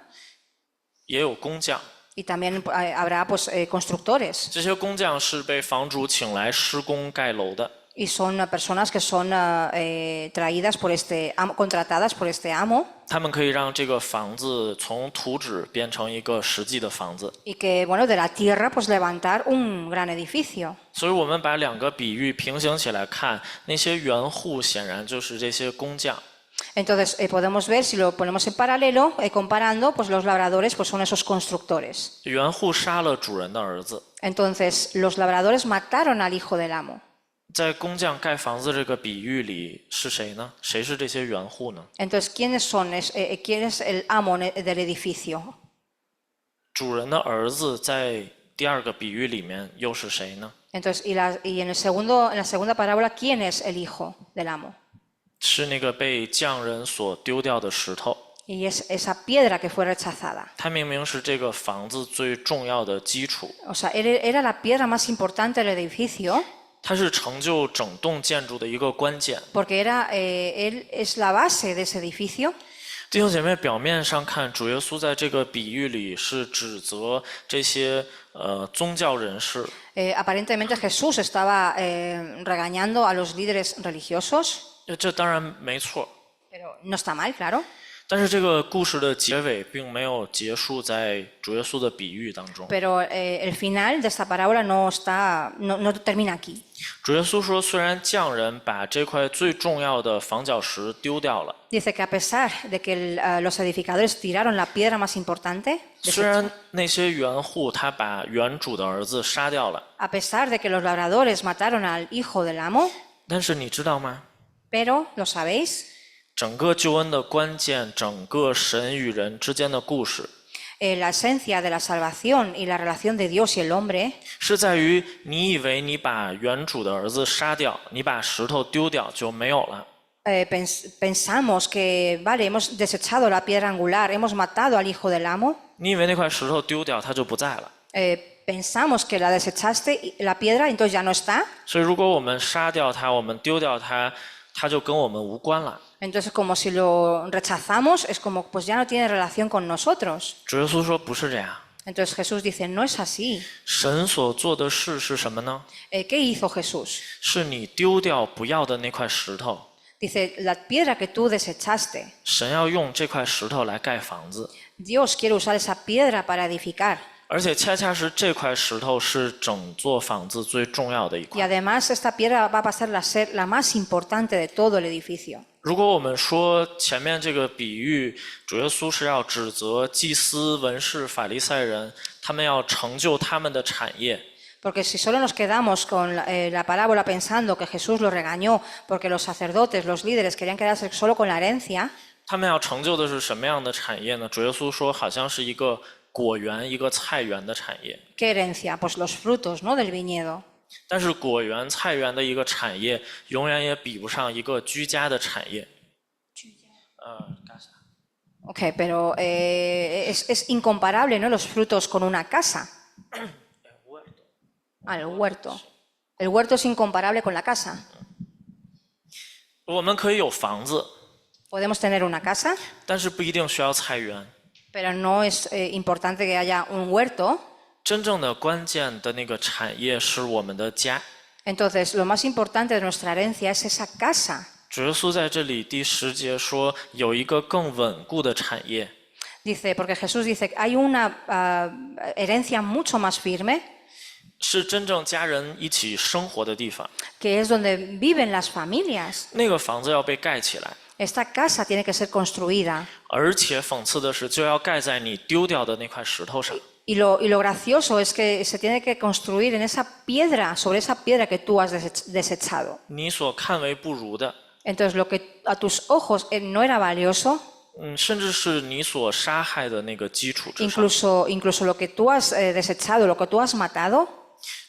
S1: 也有工匠。
S2: y también habrá pues, constructores.
S1: 这些工匠是被房主请来施工盖楼的。
S2: Y son personas que son traídas por contratadas por este amo
S1: 他们可以让这个房子从图纸变成一个实际的房子。
S2: y que, bueno, de la tierra pues levantar un gran edificio.
S1: 所以我们把2个比喻平行起来看，那些园户显然就是这些工匠。
S2: Entonces, podemos ver, si lo ponemos en paralelo, comparando, pues los labradores pues son esos constructores.
S1: 园户杀了主人的儿子。
S2: Entonces, los labradores mataron al hijo del amo.
S1: 在工匠盖房子这个比喻里是谁呢？谁是这些园户呢？
S2: Entonces, ¿quién es el amo del edificio?
S1: 主人的儿子在第2个比喻里面又是谁呢？
S2: Entonces, y en la segunda parábola, ¿quién es el hijo del amo?
S1: 是那个被匠人所丢掉的石头。
S2: Y es esa piedra que fue rechazada.
S1: 它明明是这个房子最重要的基础，
S2: O sea, era la piedra más importante del edificio
S1: 它是成就整栋建筑的一个关键。
S2: porque él es la base de ese edificio.
S1: 弟兄姐妹，表面上看，主耶稣在这个比喻里是指责这些宗教人士，
S2: Aparentemente Jesús estaba regañando a los líderes religiosos,
S1: 这当然没错。
S2: pero no está mal, claro.
S1: 但是这个故事的结尾并没有结束在主耶稣的比喻当中。
S2: Pero el final de esta parábola no termina aquí.
S1: 主耶稣说，虽然匠人把这块最重要的房角石丢掉了，
S2: Dice que a pesar de que los edificadores tiraron la piedra más importante,
S1: 虽然那些园户他把园主的儿子杀掉了，
S2: a pesar de que los labradores mataron al hijo del amo,
S1: 但是你知道吗？
S2: pero, ¿lo sabéis?
S1: 整个救恩的关键，整个神与人之间的故事，
S2: La esencia de la salvación y la relación de Dios y el hombre
S1: 是在于你以为你把园主的儿子杀掉，你把石头丢掉就没有了。
S2: pensamos que, vale, hemos desechado la piedra angular, hemos matado al hijo del amo,
S1: 你以为那块石头丢掉它就不在了。
S2: pensamos que la desechaste, la piedra, entonces ya no está.
S1: 所以如果我们杀掉它，我们丢掉它，它就跟我们无关了。
S2: Entonces, como si lo rechazamos, es como, pues ya no tiene relación con nosotros.
S1: 主耶稣说不是这样，
S2: Entonces Jesús dice, no es así.
S1: 神所做的事是什么呢？
S2: ¿Qué hizo Jesús?
S1: 是你丢掉不要的那块石头，
S2: Dice, la piedra que tú desechaste,
S1: 神要用这块石头来盖房子，
S2: Dios quiere usar esa piedra para edificar.
S1: 而且恰恰是这块石头是整座房子最重要的一
S2: Y
S1: 块。
S2: además esta piedra va a pasar a ser la más importante de todo el edificio.
S1: 如果我们说前面这个比喻，主耶稣是要指责祭司、文士、法利赛人，他们要成就他们的产业。
S2: Porque si solo nos quedamos con la parábola pensando que Jesús los regañó porque los sacerdotes, los líderes querían quedarse solo con la herencia,
S1: 他们要成就的是什么样的产业呢？主耶稣说，好像是一个果园、一个菜园的产业。
S2: ¿qué herencia? Pues los frutos, ¿no? Del viñedo.
S1: 但是果园、菜园的一个产业，永远也比不上一个居家的产业。
S2: Ok, pero es incomparable, ¿no? Los frutos con una casa. El huerto. El huerto es incomparable con la casa.
S1: 我们可以有房子，
S2: Podemos tener una casa,
S1: 但是不一定需要菜园。
S2: pero no es importante que haya un huerto.
S1: 真正的关键的那个产业是我们的家。
S2: Entonces, lo más importante de nuestra herencia es esa casa.
S1: 主耶稣在这里第10节说，有一个更稳固的产业，
S2: Dice, porque Jesús dice, hay una herencia mucho más firme,
S1: 是真正家人一起生活的地方。
S2: que es donde viven las familias.
S1: 那个房子要被盖起来，
S2: Esta casa tiene que ser construida.
S1: 而且讽刺的是，就要盖在你丢掉的那块石头上。
S2: Y lo gracioso es que se tiene que construir en esa piedra, sobre esa piedra que tú has desechado.
S1: 你所看为不如的，
S2: Entonces, lo que a tus ojos no era valioso,
S1: 甚至是你所杀害的那个基础之上。
S2: incluso lo que tú has desechado, lo que tú has matado.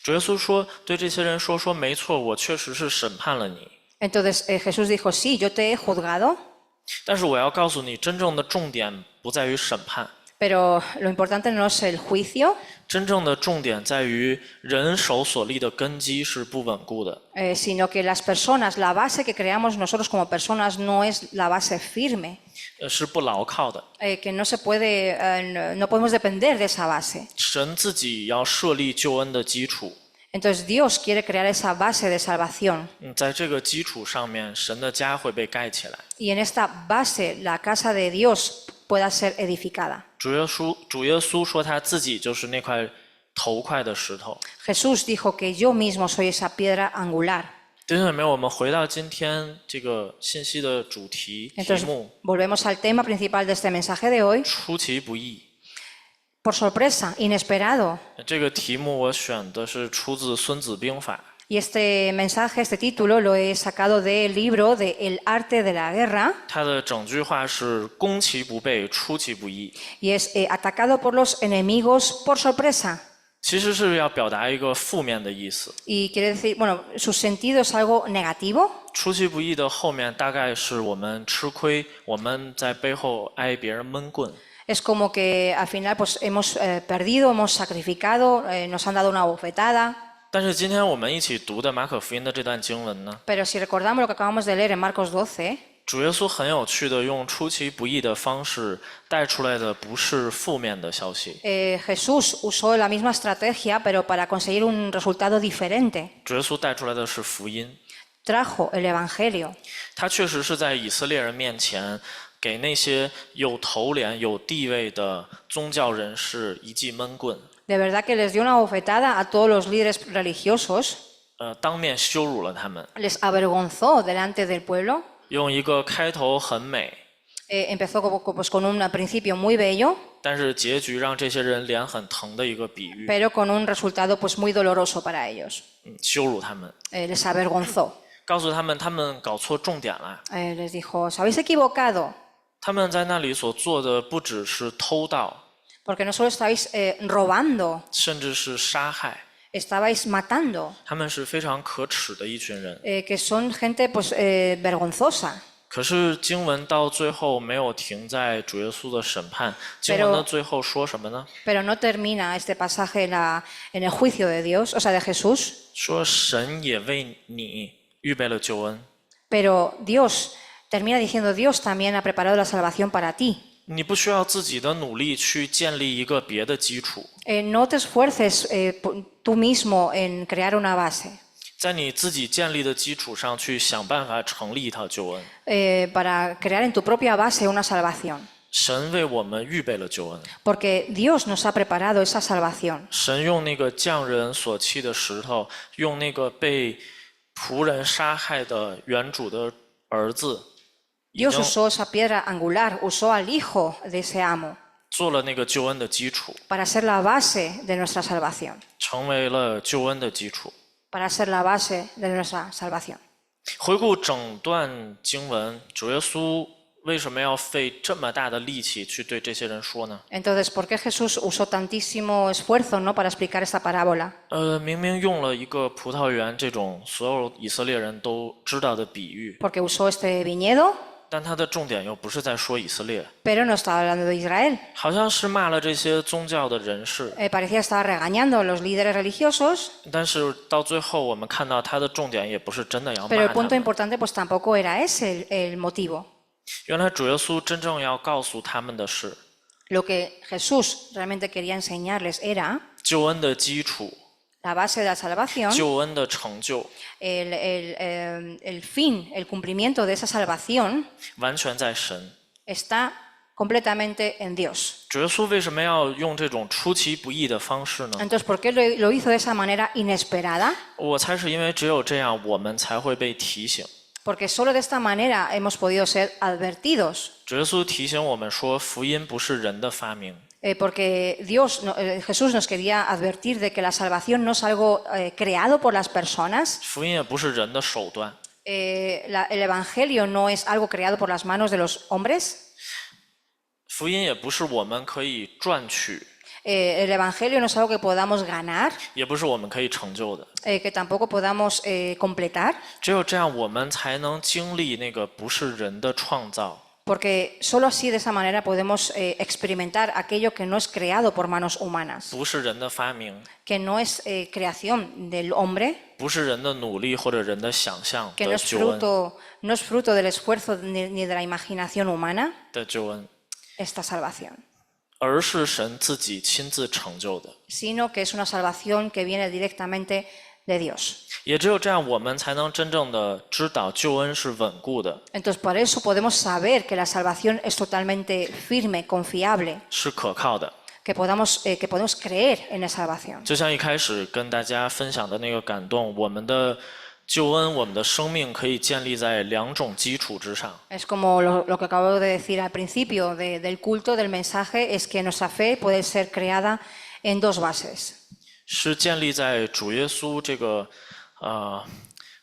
S1: 主耶稣说，对这些人说没错，我确实是审判了你，
S2: Entonces, Jesús dijo, sí, yo te he juzgado,
S1: 但是我要告诉你，真正的重点不在于审判，
S2: pero lo importante no es el juicio,
S1: 真正的重点在于人手所立的根基是不稳固的。
S2: sino que las personas, la base que creamos nosotros como personas no es la base firme,
S1: 是不牢靠的。
S2: que no se puede, no podemos depender de esa base.
S1: 神自己要设立救恩的基础，
S2: Entonces Dios quiere crear esa base de salvación
S1: 在这个基础上面，神的家会被盖起来。
S2: y en esta base la casa de Dios pueda ser edificada.
S1: 主耶稣说他自己就是那块头块的石头。
S2: Jesús dijo que yo mismo soy esa piedra angular.
S1: 弟兄姊妹，我们回到今天这个信息的主题
S2: Entonces
S1: 目，
S2: volvemos al tema principal de este mensaje de hoy.
S1: 出其不意。
S2: Por sorpresa, inesperado.
S1: 这个题目我选的是出自《孙子兵法》。
S2: Y este mensaje, este título, lo he sacado del libro de El arte de la guerra
S1: 它的整句话是“攻其不备，出其不意
S2: y es atacado por los enemigos por sorpresa. ”，
S1: 其实是要表达一个负面的意思。
S2: Y quiere decir, bueno, su sentido es algo negativo.
S1: 出其不意的后面大概是我们吃亏，我们在背后挨别人闷棍。
S2: Es como que al final pues hemos perdido, hemos sacrificado, nos han dado una bofetada.
S1: 但是今天我们一起读的马可福音的这段经文呢，
S2: Pero si recordamos lo que acabamos de leer en Marcos 12,
S1: 主耶稣很有趣的用出其不意的方式带出来的不是负面的消息，
S2: Jesús usó la misma estrategia, pero para conseguir un resultado diferente.
S1: 主耶稣带出来的是福音。
S2: Trajo el Evangelio.
S1: 他确实是在以色列人面前给那些有头脸、有地位的宗教人士一记闷棍，
S2: De verdad que les dio una bofetada a todos los líderes religiosos,
S1: 当面羞辱了他们，
S2: les avergonzó delante del pueblo.
S1: 用一个开头很美，
S2: Empezó pues, con un principio muy bello,
S1: 但是结局让这些人脸很疼的一个比喻，
S2: pero con un resultado pues, muy doloroso para ellos.
S1: 羞辱他们，
S2: Les avergonzó.
S1: 告诉他们搞错重点了。
S2: Les dijo, os habéis equivocado,
S1: 他们在那里所做的不只是偷盗，
S2: porque no solo estabais robando,
S1: 甚至是杀害，
S2: estabais matando,
S1: 他们是非常可耻的一群人。
S2: que son gente pues, vergonzosa.
S1: 可是经文到最后没有停在主耶稣的审判，经文的最后说什么呢？
S2: Pero no termina este pasaje en el juicio de Dios, o sea, de Jesús.
S1: 说神也为你预备了救恩，
S2: Pero Dios, termina diciendo, Dios también ha preparado la salvación para ti.
S1: 你不需要自己的努力去建立一个别的基础，
S2: No te esfuerces tú mismo en crear una base
S1: 在你自己建立的基础上去想办法成立一套救恩。
S2: para crear en tu propia base una salvación.
S1: 神为我们预备了救恩，
S2: Porque Dios nos ha preparado esa salvación.
S1: 神用那个匠人所弃的石头，用那个被仆人杀害的原主的儿子，已
S2: Dios
S1: 经
S2: usó esa piedra angular, usó al hijo de ese amo
S1: 做了那个救恩的基础，
S2: para ser la base de nuestra salvación.
S1: 成为了救恩的基础。
S2: Para ser la base de nuestra salvación.
S1: 回顾整段经文，主耶稣为什么要费这么大的力气去对这些人说呢？
S2: Entonces, ¿por qué Jesús usó tantísimo esfuerzo, ¿no?, para explicar esta parábola?
S1: 明明用了一个葡萄园这种所有以色列人都知道的比喻，
S2: Porque usó este viñedo,
S1: 但他的重点又不是在说以色列，
S2: pero no estaba hablando de Israel.
S1: 好像是骂了这些宗教的人士。
S2: Parecía estar regañando a los líderes religiosos,
S1: 但是到最后，我们看到他的重点也不是真的要
S2: pero
S1: 骂
S2: el
S1: 他
S2: punto
S1: 们。
S2: importante pues tampoco era ese el motivo.
S1: 原来主耶稣真正要告诉他们的是，
S2: Lo que Jesús realmente quería enseñarles era
S1: 救恩的基础，
S2: la base de la salvación,
S1: 救恩的成就，
S2: el fin, el cumplimiento de esa salvación
S1: 完全在神。
S2: está completamente en Dios.
S1: 主耶稣为什么要用这种出其不意的方式呢？
S2: Entonces, ¿por qué lo hizo de esa manera inesperada?
S1: 我猜是因为只有这样，我们才会被提醒。
S2: Porque solo de esta manera hemos podido ser advertidos.
S1: 主耶稣提醒我们说，福音不是人的发明，
S2: Porque Jesús nos quería advertir de que la salvación no es algo creado por las personas.
S1: 福音也不是人的手段，
S2: El Evangelio no es algo creado por las manos de los hombres.
S1: 福音也不是我们可以赚取，
S2: El Evangelio no es algo que podamos ganar,
S1: 也不是我们可以成就的。
S2: que tampoco podamos completar.
S1: 只有这样，我们才能经历那个不是人的创造，
S2: Porque solo así, de esa manera, podemos experimentar aquello que no es creado por manos humanas,
S1: 不是人的发明，
S2: que no es creación del hombre,
S1: 不是人的努力或者人的想象
S2: que no
S1: 的
S2: es
S1: 救恩
S2: no es fruto del esfuerzo ni de la imaginación humana,
S1: 的救恩，
S2: esta salvación,
S1: 而是神自己亲自成就的。
S2: sino que es una salvación que viene directamente de Dios.
S1: 也只有这样，我们才能真正的知道救恩是稳固的，
S2: Entonces, por eso podemos saber que la salvación es totalmente firme, confiable,
S1: 是可靠的。
S2: que podemos creer en la salvación.
S1: 就像一开始跟大家分享的那个感动，我们的救恩，我们的生命可以建立在两种基础之上。
S2: Es como lo que acabo de decir al principio del culto, del mensaje, es que nuestra fe puede ser creada en dos bases.
S1: 是建立在主耶稣这个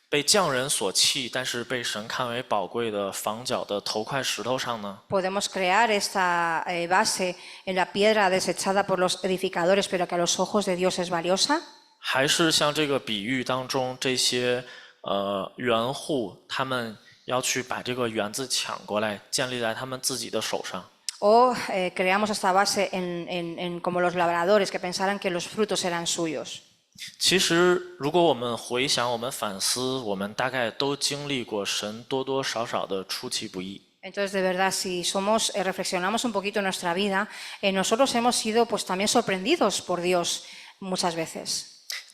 S1: 被匠人所弃，但是被神看为宝贵的房角的头块石头上呢？
S2: Podemos crear esta base en la piedra desechada por los edificadores, pero que a los ojos de Dios es valiosa.
S1: 还是像这个比喻当中这些园户，他们要去把这个园子抢过来，建立在他们自己的手上？
S2: O creamos esta base como los labradores que pensaran que los frutos eran suyos.
S1: 其实，如果我们回想、我们反思，我们大概都经历过神多多少少的出其不意。
S2: Entonces, de verdad, si reflexionamos un poquito en nuestra vida, nosotros hemos sido pues también sorprendidos por Dios muchas veces.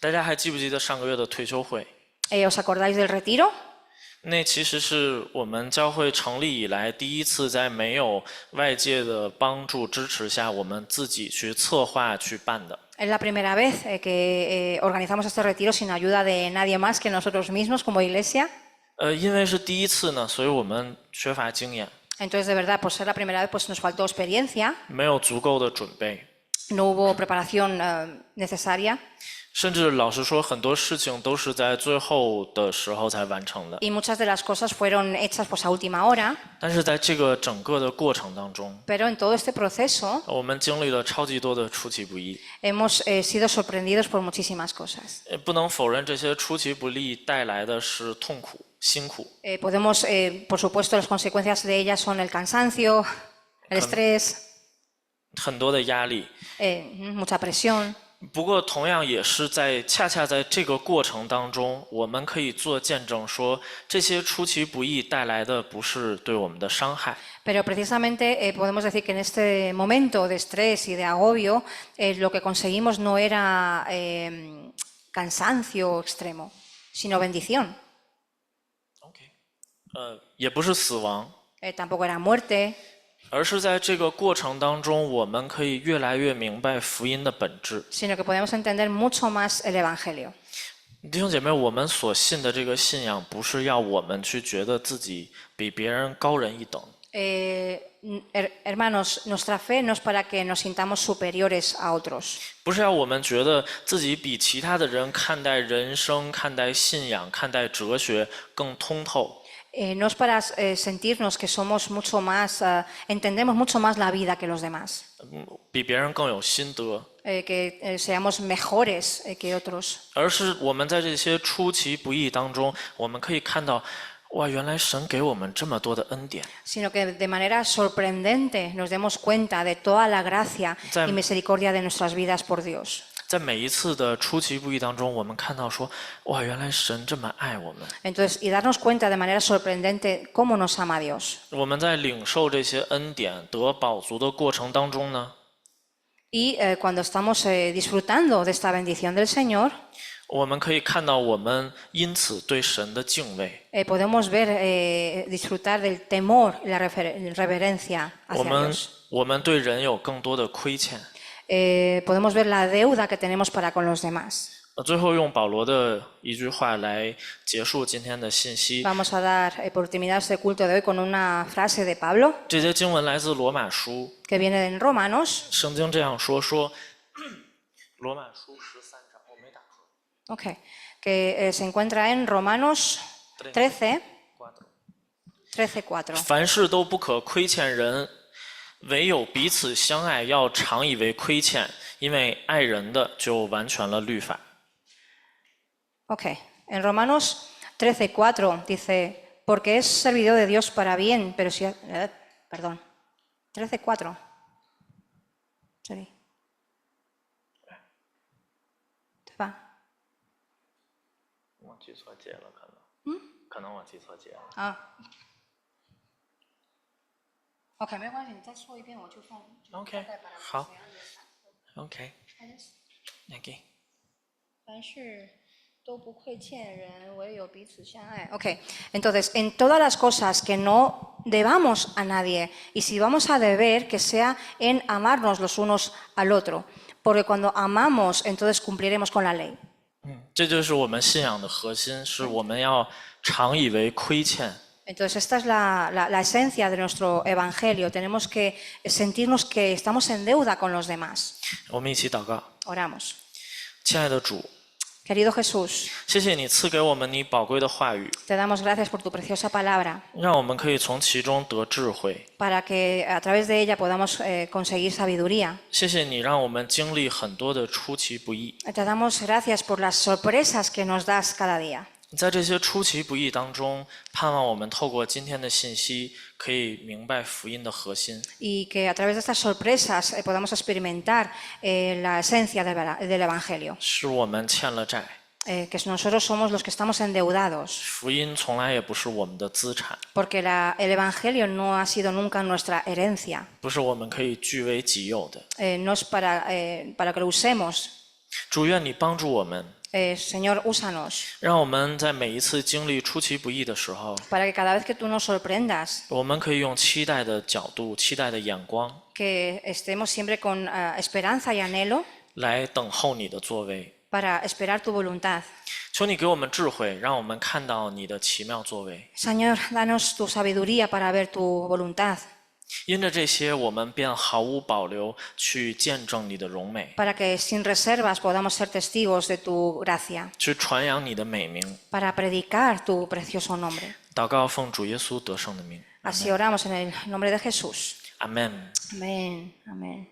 S1: 大家还记不记得上个月的退休会？
S2: ¿Os acordáis del retiro?
S1: 那其实是我们教会成立以来第一次在没有外界的帮助支持下，我们自己去策划去办的。
S2: Es la primera vez que organizamos este retiro sin ayuda de nadie más que nosotros mismos como iglesia.
S1: 因为是第一次呢，所以我们缺乏经验，
S2: Entonces, de verdad, por ser la primera vez, pues nos faltó experiencia.
S1: 没有足够的准备。
S2: no hubo preparación necesaria
S1: 甚至老实说，很多事情都是在最后的时候才完成的。
S2: y muchas de las cosas fueron hechas pues a última hora,
S1: 但是在这个整个的过程当中，
S2: pero en todo este proceso
S1: 我们经历了超级多的出其不意。
S2: hemos sido sorprendidos por muchísimas cosas.
S1: 不能否认，这些出其不意带来的是痛苦、辛苦。
S2: Podemos, por supuesto, las consecuencias de ellas son el cansancio, el estrés,
S1: 很多的压力。
S2: mucha presión.
S1: 不过，同样也是恰恰在这个过程当中，我们可以做见证说，这些出其不意带来的不是对我们的伤害，
S2: Pero precisamente podemos decir que en este momento de estrés y de agobio lo que conseguimos no era cansancio extremo, sino bendición.
S1: 也不是死亡，
S2: Tampoco era muerte,
S1: 而是在这个过程当中，我们可以越来越明白福音的本质。
S2: sino que podemos entender mucho más el Evangelio.
S1: 弟兄姐妹，我们所信的这个信仰，不是要我们去觉得自己比别人高人一等。
S2: Hermanos, nuestra fe no es para que nos sintamos superiores a otros.
S1: 不是要我们觉得自己比其他的人看待人生、看待信仰、看待哲学更通透。
S2: No es para sentirnos que somos mucho más, entendemos mucho más la vida que los demás,
S1: 比别人更有心得，
S2: que seamos mejores que otros,
S1: 而是我们在这些出其不意当中，我们可以看到，哇，原来神给我们这么多的恩典。
S2: sino que de manera sorprendente nos demos cuenta de toda la gracia y misericordia de nuestras vidas por Dios.
S1: 在每一次的出其不意当中，我们看到说，哇，原来神这么爱我们。
S2: Entonces, y darnos cuenta de manera sorprendente cómo nos ama Dios.
S1: 我们在领受这些恩典、得饱足的过程当中呢，
S2: Y cuando estamos disfrutando de esta bendición del Señor,
S1: 我们可以看到我们因此对神的敬畏。
S2: podemos ver, disfrutar del temor y la reverencia
S1: 我
S2: hacia
S1: 们
S2: Dios.
S1: 我们对人有更多的亏欠。
S2: Podemos ver la deuda que tenemos para con los demás.
S1: 最后用保罗的一句话来结束今天的信息。
S2: Vamos a dar por terminar este culto de hoy con una frase de Pablo
S1: 这些经文来自罗马书，
S2: que viene en Romanos.
S1: 圣经这样说：罗马书13章，我没打错。
S2: Okay, que se encuentra en Romanos 13, 13:4.
S1: 凡事都不可亏欠人，唯有彼此相爱，要常以为亏欠，因为爱人的就完全了律法。
S2: Ok, en Romanos 13:4 dice, porque es servidor de Dios para bien, pero si... perdón, 13:4. Sorry. 对吧？
S1: 我记错节了，可能我记错节了。
S2: 啊。OK， 没关系，你再说一遍，我就放。
S1: OK， 好。OK，OK。
S2: 凡事都不亏欠人，唯有彼此相爱。Ok, entonces, en todas las cosas que no debamos a nadie, y si vamos a deber, que sea en amarnos los unos al otro, porque cuando amamos, entonces cumpliremos con la ley.
S1: 这就是我们信仰的核心，是我们要常以为亏欠。
S2: Entonces, esta es la esencia de nuestro evangelio. Tenemos que sentirnos que estamos en deuda con los demás.
S1: 我们一起祷告，
S2: Oramos.
S1: 亲爱的主，
S2: Querido Jesús,
S1: 谢谢你赐给我们你宝贵的话语，
S2: te damos gracias por tu preciosa palabra,
S1: 让我们可以从其中得智慧。
S2: para que a través de ella podamos conseguir sabiduría.
S1: 谢谢你让我们经历很多的出其不意，
S2: Te damos gracias por las sorpresas que nos das cada día.
S1: 在这些出其不意当中，盼望我们透过今天的信息，可以明白福音的核心。
S2: Y que a través de estas sorpresas podamos experimentar la esencia del Evangelio.
S1: 是我们欠了债，
S2: Que nosotros somos los que estamos endeudados.
S1: 福音从来也不是我们的资产，
S2: Porque el Evangelio no ha sido nunca nuestra herencia.
S1: 不是我们可以据为己有的。
S2: No es para que lo usemos.
S1: 主，愿你帮助我们，
S2: Señor, úsanos.
S1: 让我们在每一次经历出其不意的时候，
S2: Para que cada vez que tú nos sorprendas,
S1: 我们可以用期待的角度、期待的眼光
S2: que estemos siempre con esperanza y anhelo
S1: 来等候你的作为。
S2: para esperar tu voluntad.
S1: 求你给我们智慧，让我们看到你的奇妙作为。
S2: Señor, danos tu sabiduría para ver tu voluntad.
S1: 因着这些，我们便毫无保留去见证你的荣美，
S2: para que sin reservas podamos ser testigos de tu gracia,
S1: 去传扬你的美名。
S2: para predicar tu precioso nombre.
S1: 祷告奉主耶稣得胜的名，
S2: Así oramos en el nombre de Jesús.
S1: 阿门。
S2: Amén, amén.